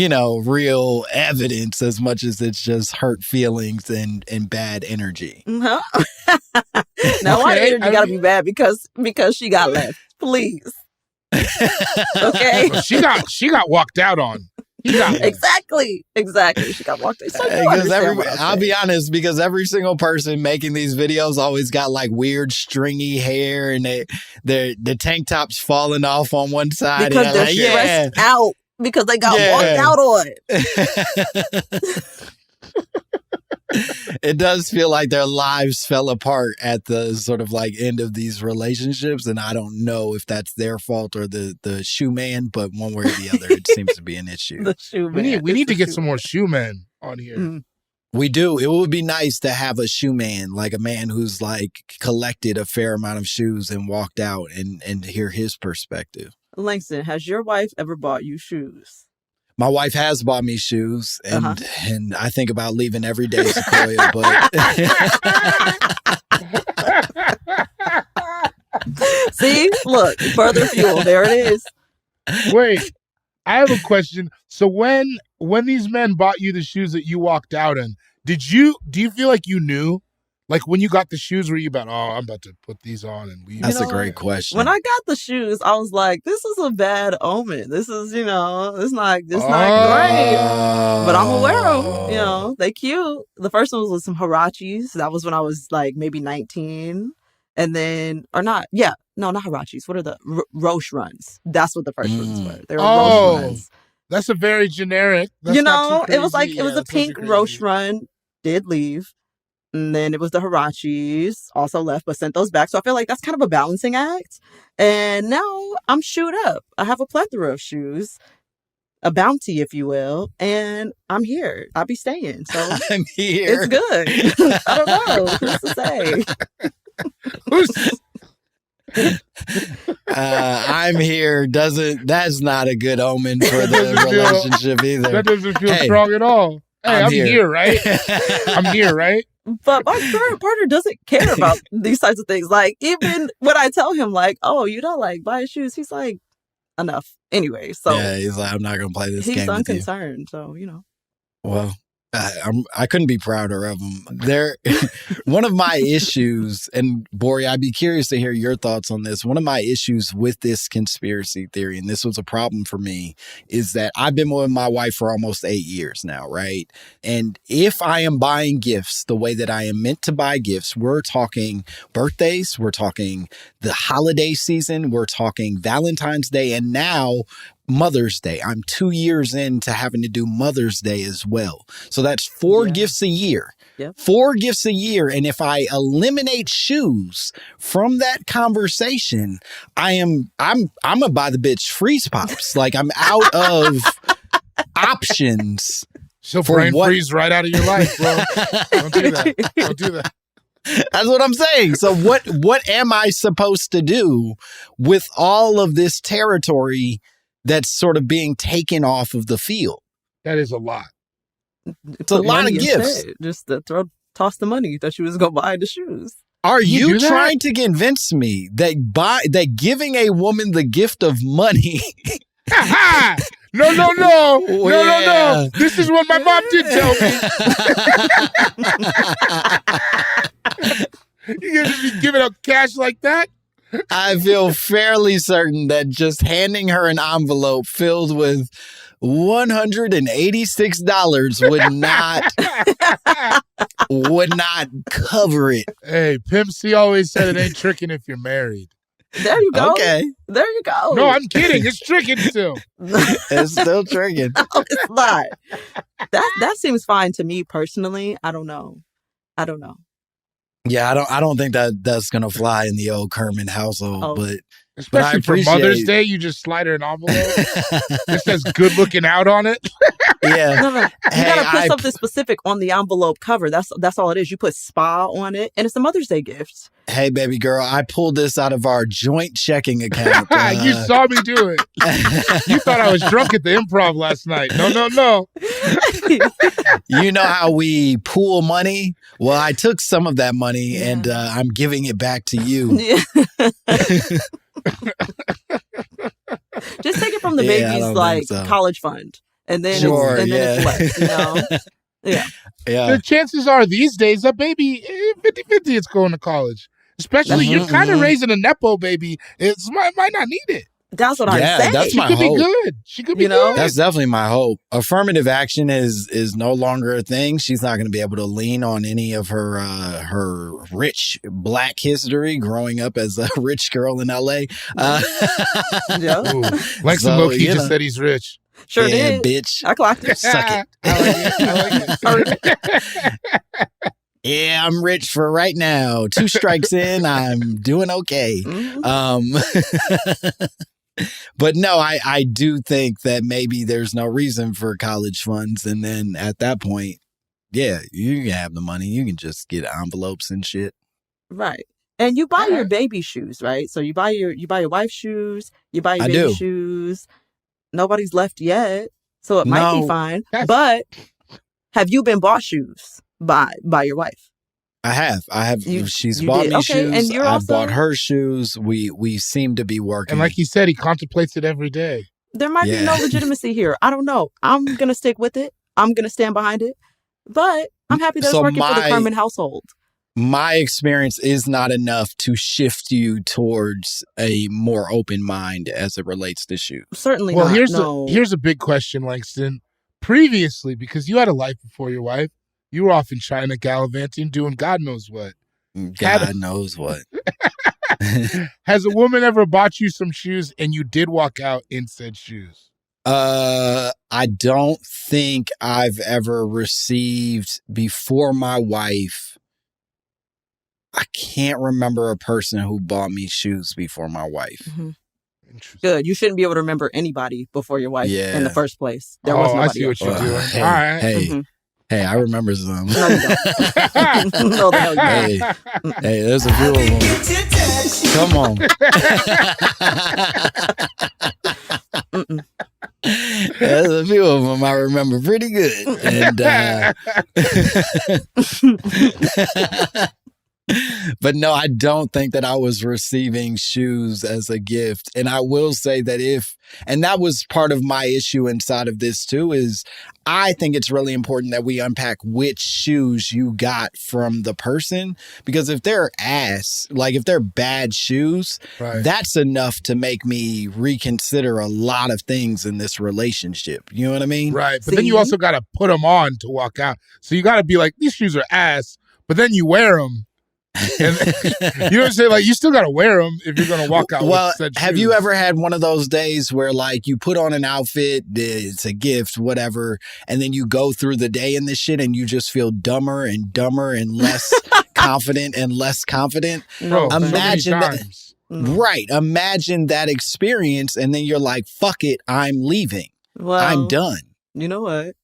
Speaker 1: real evidence as much as it's just hurt feelings and bad energy.
Speaker 2: Now why the energy gotta be bad because she got left? Please. Okay.
Speaker 3: She got walked out on.
Speaker 2: Exactly. She got walked out. So
Speaker 1: I'll be honest, because every single person making these videos always got like weird stringy hair and the tank tops falling off on one side.
Speaker 2: Because they're stressed out because they got walked out on.
Speaker 1: It does feel like their lives fell apart at the sort of like end of these relationships. And I don't know if that's their fault or the shoe man, but one way or the other, it seems to be an issue.
Speaker 2: The shoe man.
Speaker 3: We need to get some more shoe men on here.
Speaker 2: Mm-hmm.
Speaker 1: We do. It would be nice to have a shoe man, like a man who's like collected a fair amount of shoes and walked out and hear his perspective.
Speaker 2: Langston, has your wife ever bought you shoes?
Speaker 1: My wife has bought me shoes, and I think about leaving every day, Sequoia, but...
Speaker 2: See? Look, further fuel. There it is.
Speaker 3: Wait, I have a question. So when these men bought you the shoes that you walked out in, do you feel like you knew? Like when you got the shoes, were you about, I'm about to put these on and leave?
Speaker 1: That's a great question.
Speaker 2: When I got the shoes, I was like, this is a bad omen. This is, it's not great. But I'm aware of, they cute. The first one was some Huaraches. That was when I was like maybe 19. And then, not Huaraches. What are the Roche runs? That's what the first ones were. They were Roche runs.
Speaker 3: That's a very generic. That's
Speaker 2: it was like, it was a pink Roche run, did leave. And then it was the Huaraches, also left, but sent those back. So I feel like that's kind of a balancing act. And now I'm shoed up. I have a plethora of shoes, a bounty, if you will. And I'm here. I'll be staying. So
Speaker 1: I'm here.
Speaker 2: It's good. I don't know. Who's to say?
Speaker 1: I'm here. That's not a good omen for the relationship either.
Speaker 3: That doesn't feel strong at all. Hey, I'm here, right? I'm here, right?
Speaker 2: But my current partner doesn't care about these types of things. Like, even when I tell him, like, oh, you don't like buy shoes, he's like, enough. Anyway, so.
Speaker 1: Yeah, he's like, I'm not going to play this game with you.
Speaker 2: He's unconcerned, so,
Speaker 1: Well, I couldn't be prouder of him. One of my issues, and Gborie, I'd be curious to hear your thoughts on this. One of my issues with this conspiracy theory, and this was a problem for me, is that I've been with my wife for almost 8 years now, right? And if I am buying gifts the way that I am meant to buy gifts, we're talking birthdays, we're talking the holiday season, we're talking Valentine's Day, and now Mother's Day. I'm 2 years into having to do Mother's Day as well. So that's 4 gifts a year.
Speaker 2: Yep.
Speaker 1: 4 gifts a year. And if I eliminate shoes from that conversation, I'm gonna buy the bitch freeze pops. Like, I'm out of options.
Speaker 3: She'll brain freeze right out of your life, bro. Don't do that. Don't do that.
Speaker 1: That's what I'm saying. So what am I supposed to do with all of this territory that's sort of being taken off of the field.
Speaker 3: That is a lot.
Speaker 1: It's a lot of gifts.
Speaker 2: Just to toss the money that she was going to buy the shoes.
Speaker 1: Are you trying to convince me that giving a woman the gift of money?
Speaker 3: No. This is what my mom did tell me. You gonna be giving out cash like that?
Speaker 1: I feel fairly certain that just handing her an envelope filled with $186 would not cover it.
Speaker 3: Hey, Pimp C always said it ain't tricking if you're married.
Speaker 2: There you go.
Speaker 1: Okay.
Speaker 2: There you go.
Speaker 3: No, I'm kidding. It's tricking still.
Speaker 1: It's still tricking.
Speaker 2: No, it's not. That seems fine to me personally. I don't know.
Speaker 1: Yeah, I don't think that's gonna fly in the old Kerman household, but
Speaker 3: especially for Mother's Day, you just slide her an envelope. It says "good looking out" on it.
Speaker 1: Yeah,
Speaker 2: no. You gotta put something specific on the envelope cover. That's all it is. You put spa on it, and it's a Mother's Day gift.
Speaker 1: Hey, baby girl, I pulled this out of our joint checking account.
Speaker 3: You saw me do it. You thought I was drunk at the Improv last night. No.
Speaker 1: You know how we pool money? Well, I took some of that money and I'm giving it back to you.
Speaker 2: Yeah. Just take it from the baby's college fund, and then it's left, you know? Yeah.
Speaker 3: The chances are these days that baby 50-50 it's going to college. Especially you're kind of raising a Nepo baby. It might not need it.
Speaker 2: That's what I'm saying.
Speaker 1: That's my
Speaker 3: hope.
Speaker 1: Be
Speaker 3: good. She could be good.
Speaker 1: That's definitely my hope. Affirmative action is no longer a thing. She's not going to be able to lean on any of her rich Black history growing up as a rich girl in LA.
Speaker 3: Langston low-key just said he's rich.
Speaker 2: Sure did.
Speaker 1: Bitch.
Speaker 2: I clocked it.
Speaker 1: Suck it.
Speaker 3: I like it.
Speaker 1: Yeah, I'm rich for right now. 2 strikes in, I'm doing okay. But no, I do think that maybe there's no reason for college funds. And then at that point, you can have the money. You can just get envelopes and shit.
Speaker 2: Right. And you buy your baby shoes, right? So you buy your wife's shoes, you buy your baby shoes. Nobody's left yet. So it might be fine. But have you been bought shoes by your wife?
Speaker 1: I have. She's bought me shoes.
Speaker 2: And you're
Speaker 1: I've bought her shoes. We seem to be working.
Speaker 3: And like he said, he contemplates it every day.
Speaker 2: There might be no legitimacy here. I don't know. I'm going to stick with it. I'm going to stand behind it. But I'm happy that it's working for the Kerman household.
Speaker 1: My experience is not enough to shift you towards a more open mind as it relates to shoes.
Speaker 2: Certainly
Speaker 3: not.
Speaker 2: Well,
Speaker 3: here's a big question, Langston. Previously, because you had a life before your wife, you were off in China gallivanting, doing God knows what.
Speaker 1: God knows what.
Speaker 3: Has a woman ever bought you some shoes and you did walk out in said shoes?
Speaker 1: I don't think I've ever received before my wife. I can't remember a person who bought me shoes before my wife.
Speaker 2: Mm-hmm. Good. You shouldn't be able to remember anybody before your wife in the first place. There was nobody.
Speaker 3: I see what you're doing. All right.
Speaker 1: Hey, I remember some.
Speaker 2: No, you don't. No, the hell you don't.
Speaker 1: Hey, there's a few of them. Come on. There's a few of them I remember pretty good. And but no, I don't think that I was receiving shoes as a gift. And I will say that and that was part of my issue inside of this too, is I think it's really important that we unpack which shoes you got from the person, because if they're if they're bad shoes, that's enough to make me reconsider a lot of things in this relationship. You know what I mean?
Speaker 3: Right. But then you also got to put them on to walk out. So you got to be like, these shoes are ass, but then you wear them. And, you know what I'm saying? Like, you still got to wear them if you're going to walk out with said shoes.
Speaker 1: Have you ever had one of those days where, like, you put on an outfit, it's a gift, whatever, and then you go through the day in this shit and you just feel dumber and dumber and less confident and less confident?
Speaker 3: Bro,
Speaker 1: imagine that. Right. Imagine that experience, and then you're like, fuck it, I'm leaving.
Speaker 2: Well,
Speaker 1: I'm done.
Speaker 2: You know what?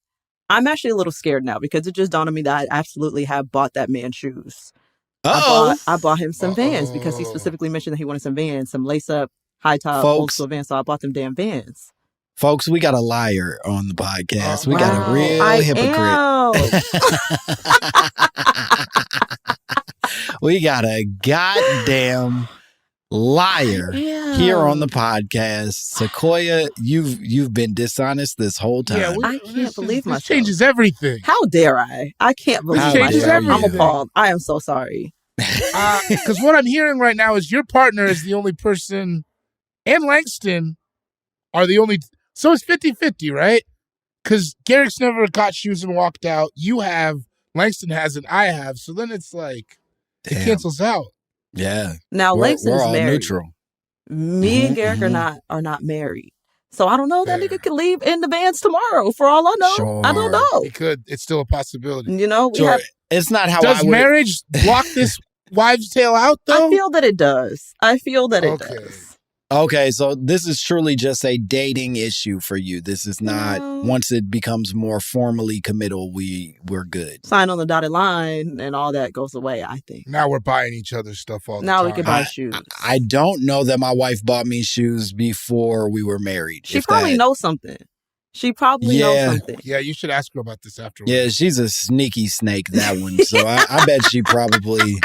Speaker 2: I'm actually a little scared now because it just dawned on me that I absolutely have bought that man shoes. I bought him some Vans because he specifically mentioned that he wanted some Vans, some lace-up, high-top, old school Vans. So I bought them damn Vans.
Speaker 1: Folks, we got a liar on the podcast. We got a real hypocrite. We got a goddamn liar here on the podcast. Sequoia, you've been dishonest this whole time.
Speaker 2: Yeah, I can't believe myself.
Speaker 3: This changes everything.
Speaker 2: How dare I? I can't believe myself. I'm appalled. I am so sorry.
Speaker 3: Because what I'm hearing right now is your partner is the only person, and Langston are the only. So it's 50-50, right? Because Garrick's never got shoes and walked out. You have, Langston hasn't, I have. So then it's like, it cancels out.
Speaker 1: Yeah.
Speaker 2: Now Langston's
Speaker 1: all
Speaker 2: married.
Speaker 1: Neutral.
Speaker 2: Me and Garrick are not married. So I don't know. That nigga could leave in the bands tomorrow. For all I know,
Speaker 1: sure.
Speaker 2: I don't know.
Speaker 3: He could. It's still a possibility.
Speaker 2: You know,
Speaker 1: it's not how.
Speaker 3: Does marriage block this wives' tale out though?
Speaker 2: I feel that it does. It does.
Speaker 1: Okay, so this is truly just a dating issue for you. This is not, once it becomes more formally committal, we're good.
Speaker 2: Sign on the dotted line and all that goes away, I think.
Speaker 3: Now we're buying each other stuff all the time.
Speaker 2: Now we can buy shoes.
Speaker 1: I don't know that my wife bought me shoes before we were married.
Speaker 2: She probably knows something. She probably knows something.
Speaker 3: Yeah, you should ask her about this afterwards.
Speaker 1: Yeah, she's a sneaky snake, that one. So I bet she probably...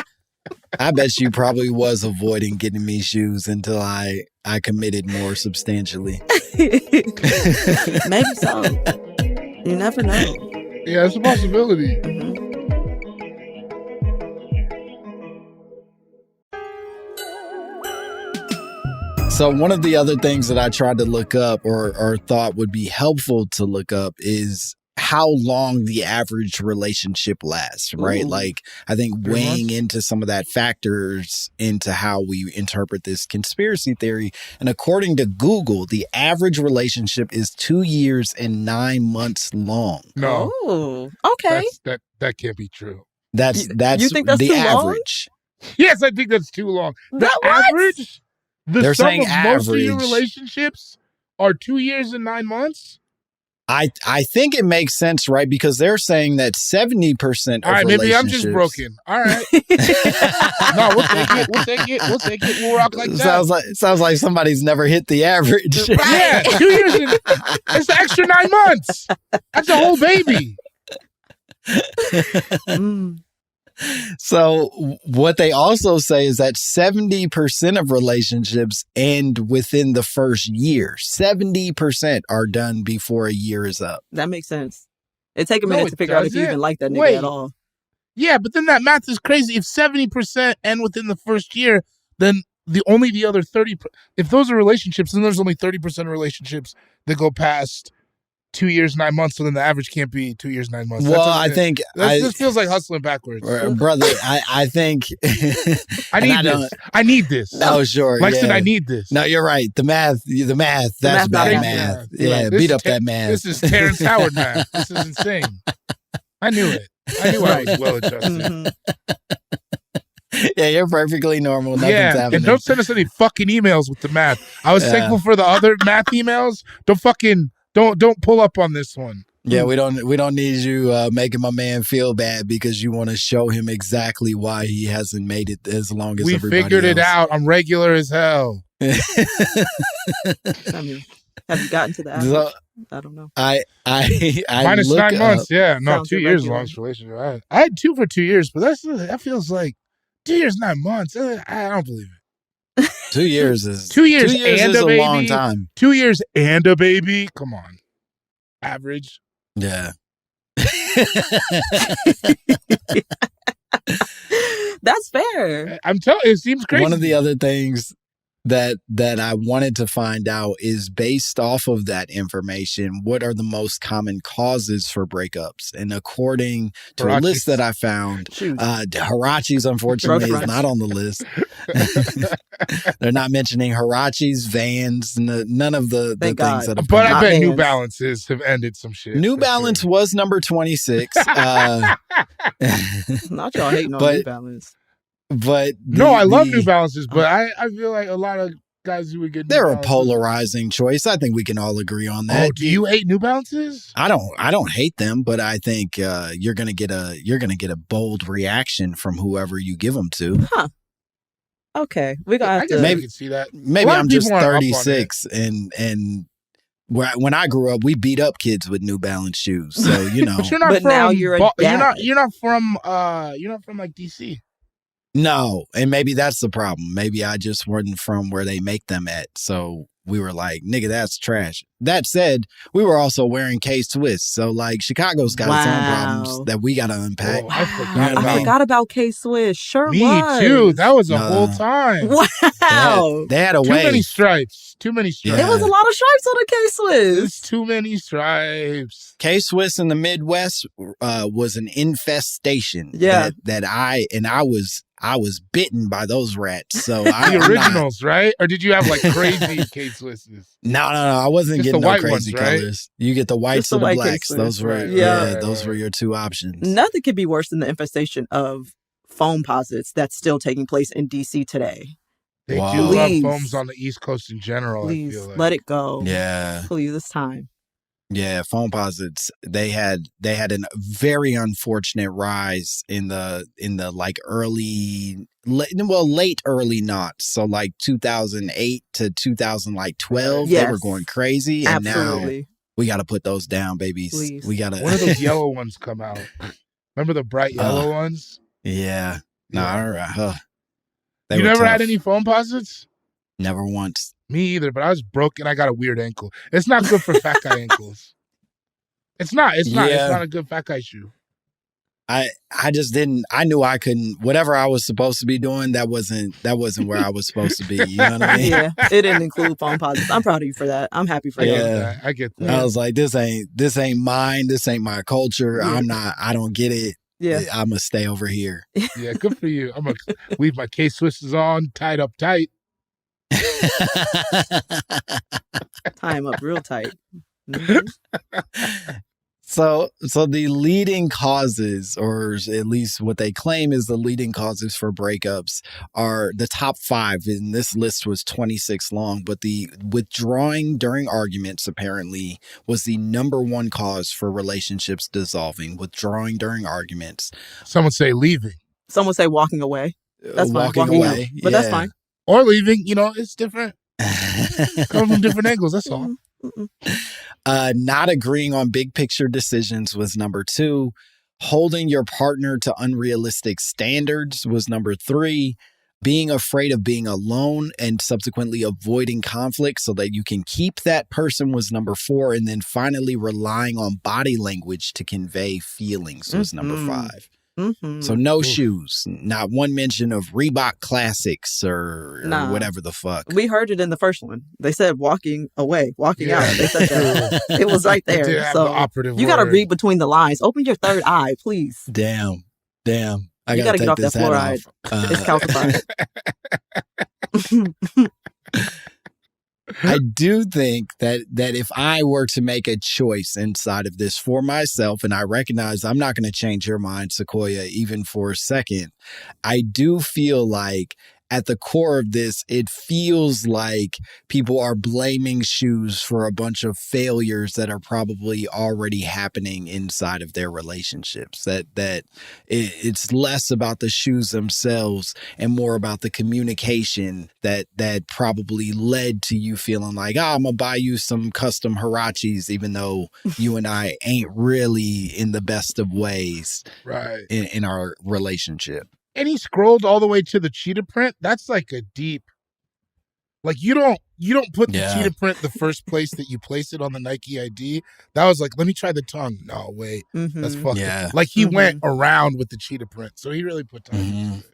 Speaker 1: was avoiding getting me shoes until I committed more substantially.
Speaker 2: Maybe so. You never know.
Speaker 3: Yeah, it's a possibility.
Speaker 1: So one of the other things that I tried to look up or thought would be helpful to look up is how long the average relationship lasts, right? Like, I think weighing into some of that factors into how we interpret this conspiracy theory. And according to Google, the average relationship is 2 years and 9 months long.
Speaker 3: No.
Speaker 2: Oh, okay.
Speaker 3: That can't be true.
Speaker 1: That's
Speaker 2: you think that's
Speaker 1: the
Speaker 2: too
Speaker 1: average.
Speaker 2: Long?
Speaker 3: Yes, I think that's too long. The average?
Speaker 1: They're
Speaker 3: sum
Speaker 1: saying
Speaker 3: of
Speaker 1: average.
Speaker 3: Most of your relationships are 2 years and 9 months?
Speaker 1: I think it makes sense, right? Because they're saying that 70% of
Speaker 3: all right, maybe I'm just broken. All right. No, we'll take it. We'll rock like that.
Speaker 1: Sounds like somebody's never hit the average.
Speaker 3: Yeah, 2 years. It's the extra 9 months. That's a whole baby.
Speaker 1: So what they also say is that 70% of relationships end within the first year. 70% are done before a year is up.
Speaker 2: That makes sense. It takes a minute to figure out if you even like that nigga at all.
Speaker 3: Yeah, but then that math is crazy. If 70% end within the first year, then the other 30%. If those are relationships, then there's only 30% of relationships that go past 2 years, 9 months, so then the average can't be 2 years, 9 months.
Speaker 1: Well, I think...
Speaker 3: This feels like hustling backwards.
Speaker 1: Brother, I think...
Speaker 3: I need this.
Speaker 1: Oh, sure.
Speaker 3: Langston, I need this.
Speaker 1: No, you're right. The math, that's bad math. Yeah, beat up that math.
Speaker 3: This is Terrence Howard math. This is insane. I knew it. I knew I was well adjusted.
Speaker 1: Yeah, you're perfectly normal. Nothing's happening.
Speaker 3: And don't send us any fucking emails with the math. I was thankful for the other math emails. Don't pull up on this one.
Speaker 1: Yeah, we don't need you making my man feel bad because you want to show him exactly why he hasn't made it as long as everybody else. We figured
Speaker 3: it out. I'm regular as hell.
Speaker 2: I mean, have you gotten to that?
Speaker 1: So,
Speaker 2: I don't know.
Speaker 1: I
Speaker 3: minus 9 months. Yeah, no,
Speaker 2: Sounds
Speaker 3: 2 years longest relationship. I had 2 for 2 years, but that feels like 2 years, 9 months. I don't believe it.
Speaker 1: 2 years is
Speaker 3: 2 years, and
Speaker 1: is
Speaker 3: a baby.
Speaker 1: Long time.
Speaker 3: 2 years and a baby. Come on, average.
Speaker 1: Yeah.
Speaker 2: That's fair.
Speaker 3: I'm telling you, it seems crazy.
Speaker 1: One of the other things that I wanted to find out is, based off of that information, what are the most common causes for breakups? And according to a list that I found, Hirachis, unfortunately, is not on the list. They're not mentioning Hirachis, Vans, none of the things that have
Speaker 3: But I bet New Balances have ended some shit.
Speaker 1: New Balance was number 26.
Speaker 2: Not y'all hating on New Balance.
Speaker 1: But
Speaker 3: I love New Balances, but I feel like a lot of guys who would get
Speaker 1: they're a polarizing choice. I think we can all agree on that.
Speaker 3: Oh, do you hate New Balances?
Speaker 1: I don't hate them, but I think you're gonna get a bold reaction from whoever you give them to.
Speaker 2: Huh. Okay, we gotta have to.
Speaker 3: Maybe see that.
Speaker 1: Maybe I'm just 36 and when I grew up, we beat up kids with New Balance shoes. So, you know.
Speaker 3: But you're not
Speaker 2: but
Speaker 3: from,
Speaker 2: now you're a dad.
Speaker 3: You're not from like DC.
Speaker 1: No, and maybe that's the problem. Maybe I just wasn't from where they make them at. So we were like, nigga, that's trash. That said, we were also wearing K-Swiss. So, like, Chicago's got its own problems that we got to unpack.
Speaker 3: Oh, I
Speaker 2: forgot about K-Swiss. Sure
Speaker 3: Me
Speaker 2: was.
Speaker 3: too. That was a whole time.
Speaker 2: Wow.
Speaker 1: They had a
Speaker 3: Too
Speaker 1: way.
Speaker 3: many stripes. Too many stripes.
Speaker 2: There was a lot of stripes on the K-Swiss.
Speaker 3: There's too many stripes.
Speaker 1: K-Swiss in the Midwest was an infestation.
Speaker 2: Yeah.
Speaker 1: That I was bitten by those rats. So
Speaker 3: the originals, right? Or did you have like crazy K-Swisses?
Speaker 1: No. I wasn't
Speaker 3: Just
Speaker 1: getting
Speaker 3: the
Speaker 1: no
Speaker 3: white
Speaker 1: crazy
Speaker 3: ones, right?
Speaker 1: colors. You get the whites or the
Speaker 2: white
Speaker 1: blacks.
Speaker 2: K-Swiss,
Speaker 1: Those were
Speaker 2: right.
Speaker 1: those were your two options.
Speaker 2: Nothing could be worse than the infestation of foam posits that's still taking place in DC today.
Speaker 3: They
Speaker 1: Wow.
Speaker 3: do love
Speaker 2: Please.
Speaker 3: foams on the East Coast in general.
Speaker 2: Please
Speaker 3: I feel like.
Speaker 2: let it go.
Speaker 1: Yeah.
Speaker 2: Please, it's time.
Speaker 1: Yeah, foam posits. They had a very unfortunate rise in the like late early noughts. So like 2008 to 2012,
Speaker 2: Yes.
Speaker 1: they were going crazy, and
Speaker 2: Absolutely.
Speaker 1: now we got to put those down, babies.
Speaker 2: Please.
Speaker 1: We got to.
Speaker 3: When did those yellow ones come out? Remember the bright yellow ones?
Speaker 1: Yeah. No,
Speaker 3: Yeah.
Speaker 1: they
Speaker 3: You
Speaker 1: were
Speaker 3: never had
Speaker 1: tough.
Speaker 3: any foam posits?
Speaker 1: Never once.
Speaker 3: Me either, but I was broke and I got a weird ankle. It's not good for fat guy ankles. It's not. It's not a good fat guy shoe.
Speaker 1: I just didn't. I knew I couldn't. Whatever I was supposed to be doing, that wasn't where I was supposed to be. You know what I mean?
Speaker 2: Yeah, it didn't include foam posits. I'm proud of you for that. I'm happy for you.
Speaker 1: Yeah.
Speaker 3: I get that.
Speaker 1: I was like, this ain't mine. This ain't my culture.
Speaker 2: Yeah.
Speaker 1: I don't get it.
Speaker 2: Yeah.
Speaker 1: I'm gonna stay over here.
Speaker 3: Yeah, good for you. I'm going to leave my K-Swisses on, tied up tight.
Speaker 2: Tie him up real tight. Mhm.
Speaker 1: So the leading causes, or at least what they claim is the leading causes for breakups, are the top 5. And this list was 26 long, but the withdrawing during arguments apparently was the number 1 cause for relationships dissolving. Withdrawing during arguments.
Speaker 3: Some would say leaving.
Speaker 2: Some would say walking away. That's fine.
Speaker 1: Walking away.
Speaker 2: But that's fine.
Speaker 3: Or leaving. You know, it's different. Come from different angles. That's all.
Speaker 1: Not agreeing on big picture decisions was number 2. Holding your partner to unrealistic standards was number 3. Being afraid of being alone and subsequently avoiding conflict so that you can keep that person was number 4. And then finally relying on body language to convey feelings was number 5.
Speaker 2: Mm-hmm.
Speaker 1: So no shoes, not one mention of Reebok Classics or whatever the fuck.
Speaker 2: We heard it in the first one. They said walking away, walking out. They said that. It was right there. So you got to read between the lines. Open your third eye, please.
Speaker 1: Damn. I
Speaker 2: You got to get off that fluoride. It's calcified.
Speaker 1: I do think that if I were to make a choice inside of this for myself, and I recognize I'm not going to change your mind, Sequoia, even for a second, I do feel like at the core of this, it feels like people are blaming shoes for a bunch of failures that are probably already happening inside of their relationships. That it's less about the shoes themselves and more about the communication that probably led to you feeling like, I'm going to buy you some custom Hirachis, even though you and I ain't really in the best of ways in our relationship.
Speaker 3: And he scrolled all the way to the cheetah print. That's like a deep, like you don't put the cheetah print the first place that you place it on the Nike ID. That was like, let me try the tongue. No, wait, that's fucking. Like he went around with the cheetah print, so he really put time into it.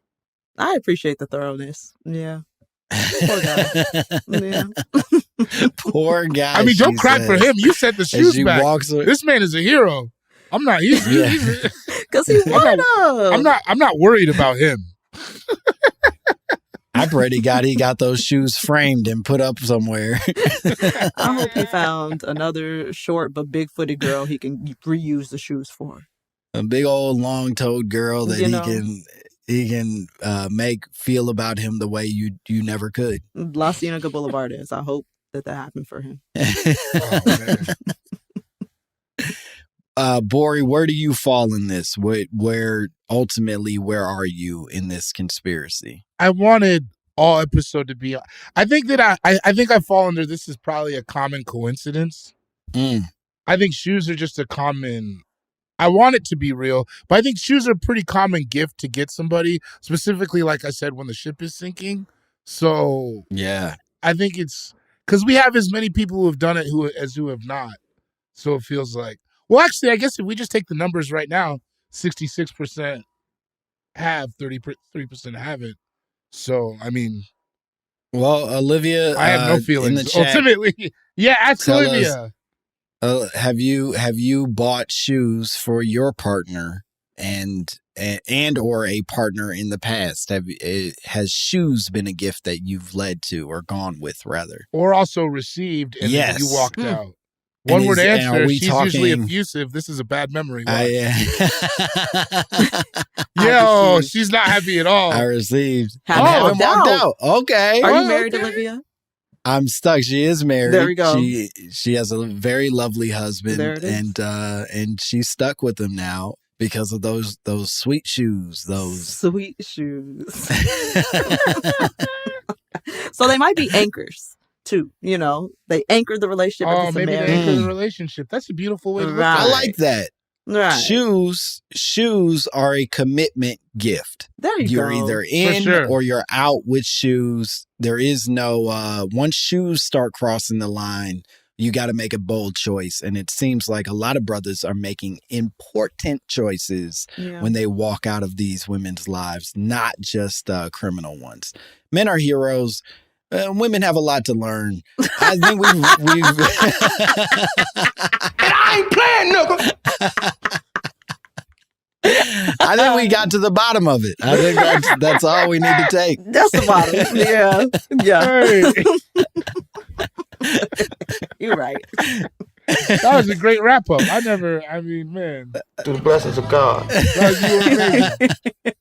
Speaker 2: I appreciate the thoroughness. Yeah. Poor guy. Yeah.
Speaker 1: Poor guy.
Speaker 3: I mean, don't cry for him. You set the shoes back. This man is a hero. I'm not. He's
Speaker 2: because he won.
Speaker 3: I'm not worried about him.
Speaker 1: I pray to God he got those shoes framed and put up somewhere.
Speaker 2: I hope he found another short but big-footed girl he can reuse the shoes for.
Speaker 1: A big old long-toed girl that he can make feel about him the way you never could.
Speaker 2: La Cienega Boulevard is. I hope that happened for him.
Speaker 3: Oh, man.
Speaker 1: Gborie, where do you fall in this? Where ultimately, where are you in this conspiracy?
Speaker 3: I wanted all episode to be. I think that I think I fall under this is probably a common coincidence. I think shoes are just a common. I want it to be real, but I think shoes are a pretty common gift to get somebody, specifically, like I said, when the ship is sinking. So
Speaker 1: yeah,
Speaker 3: I think it's because we have as many people who have done it who have not. So it feels like, well, actually, I guess if we just take the numbers right now, 66% have, 33% haven't. So, I mean.
Speaker 1: Well, Olivia,
Speaker 3: I have no feelings.
Speaker 1: In the chat,
Speaker 3: ultimately, yeah, ask Olivia.
Speaker 1: Have you bought shoes for your partner and or a partner in the past? Has shoes been a gift that you've led to or gone with, rather?
Speaker 3: Or also received, and then you walked out. One word answer, she's usually effusive. This is a bad memory. Yo, she's not happy at all.
Speaker 1: I received.
Speaker 2: Walked out.
Speaker 1: Okay.
Speaker 2: Are you married, Olivia?
Speaker 1: I'm stuck. She is married.
Speaker 2: There we go.
Speaker 1: She has a very lovely husband,
Speaker 2: there it is.
Speaker 1: and she's stuck with him now because of those sweet shoes. Those
Speaker 2: sweet shoes. So they might be anchors too. You know, they anchor the relationship.
Speaker 3: Oh, maybe they anchor the relationship. That's a beautiful way to look at it.
Speaker 1: I like that.
Speaker 2: Right.
Speaker 1: Shoes are a commitment gift.
Speaker 2: There
Speaker 1: You're either in or you're out with shoes. There is no once shoes start crossing the line, you got to make a bold choice. And it seems like a lot of brothers are making important choices when they walk out of these women's lives, not just criminal ones. Men are heroes. Women have a lot to learn. I think we've
Speaker 4: and I ain't playing, nigga.
Speaker 1: I think we got to the bottom of it. I think that's all we need to take.
Speaker 2: That's the bottom. Yeah. You're right.
Speaker 3: That was a great wrap up. I mean, man.
Speaker 4: Through the blessings of God.
Speaker 3: You were amazing.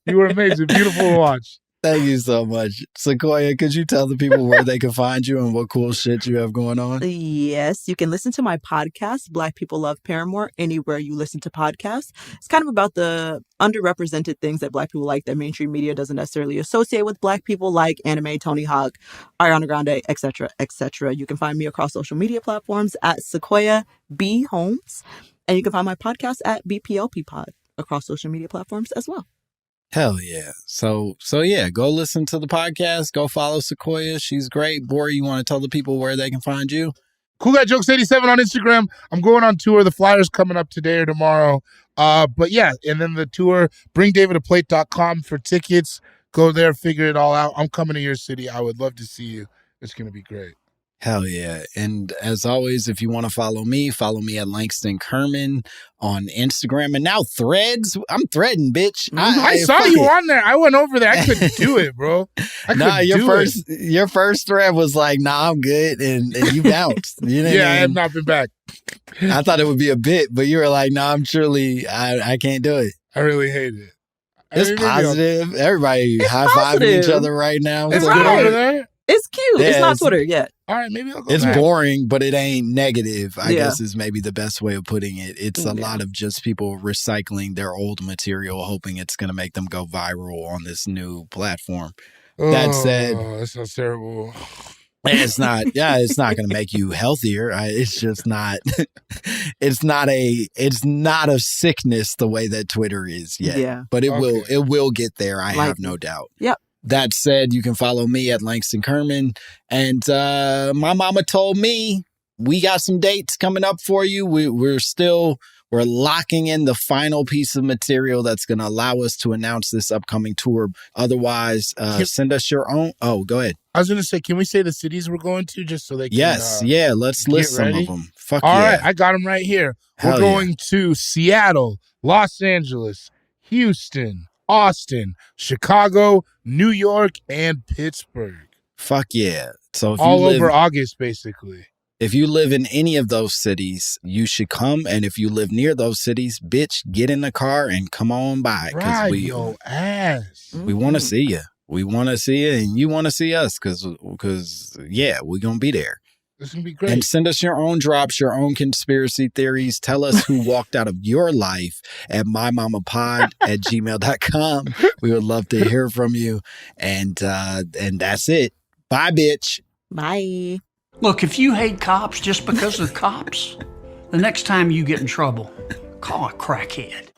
Speaker 3: You were amazing. Beautiful to watch.
Speaker 1: Thank you so much. Sequoia, could you tell the people where they can find you and what cool shit you have going on?
Speaker 2: Yes, you can listen to my podcast, Black People Love Paramore, anywhere you listen to podcasts. It's kind of about the underrepresented things that Black people like that mainstream media doesn't necessarily associate with Black people, like anime, Tony Hawk, Ariana Grande, etc., etc. You can find me across social media platforms at Sequoia B. Holmes, and you can find my podcast at BPLP Pod across social media platforms as well.
Speaker 1: Hell yeah. So yeah, go listen to the podcast. Go follow Sequoia. She's great. Gborie, you want to tell the people where they can find you?
Speaker 3: Cool Guy Jokes 87 on Instagram. I'm going on tour. The flyer's coming up today or tomorrow. But yeah, and then the tour, bringdavidaplate.com for tickets. Go there, figure it all out. I'm coming to your city. I would love to see you. It's going to be great.
Speaker 1: Hell yeah. And as always, if you want to follow me at Langston Kerman on Instagram. And now Threads. I'm threading, bitch.
Speaker 3: I saw you on there. I went over there. I couldn't do it, bro.
Speaker 1: Your first thread was like, nah, I'm good. And you bounced. You know
Speaker 3: I have not been back.
Speaker 1: I thought it would be a bit, but you were like, nah, I can't do it.
Speaker 3: I really hate it.
Speaker 1: It's positive. Everybody high-fiving each other right now.
Speaker 3: It's good over there?
Speaker 2: It's cute. It's not Twitter yet.
Speaker 3: All right, maybe I'll go
Speaker 1: It's
Speaker 3: back.
Speaker 1: boring, but it ain't negative, I guess is maybe the best way of putting it. It's a lot of just people recycling their old material, hoping it's going to make them go viral on this new platform. That said...
Speaker 3: Oh, that sounds terrible.
Speaker 1: It's not going to make you healthier. It's just not... It's not a sickness the way that Twitter is yet.
Speaker 2: Yeah.
Speaker 1: But it will get there, I have no doubt.
Speaker 2: Yep.
Speaker 1: That said, you can follow me at Langston Kerman. And my mama told me we got some dates coming up for you. We're locking in the final piece of material that's going to allow us to announce this upcoming tour. Otherwise, send us your own. Oh, go ahead.
Speaker 3: I was going to say, can we say the cities we're going to just so they can...
Speaker 1: Yes, let's list some of them. Fuck
Speaker 3: All
Speaker 1: yeah.
Speaker 3: right, I got them right here.
Speaker 1: Hell
Speaker 3: we're going to Seattle, Los Angeles, Houston, Austin, Chicago, New York, and Pittsburgh.
Speaker 1: Fuck yeah. So if
Speaker 3: all over August, basically.
Speaker 1: If you live in any of those cities, you should come. And if you live near those cities, bitch, get in the car and come on by.
Speaker 3: Ride your ass.
Speaker 1: We want to see you. We want to see you, and you want to see us because yeah, we're going to be there.
Speaker 3: This is going to be great.
Speaker 1: And send us your own drops, your own conspiracy theories. Tell us who walked out of your life at mymommapod@gmail.com. We would love to hear from you. And that's it. Bye, bitch.
Speaker 2: Bye.
Speaker 7: Look, if you hate cops just because they're cops, the next time you get in trouble, call a crackhead.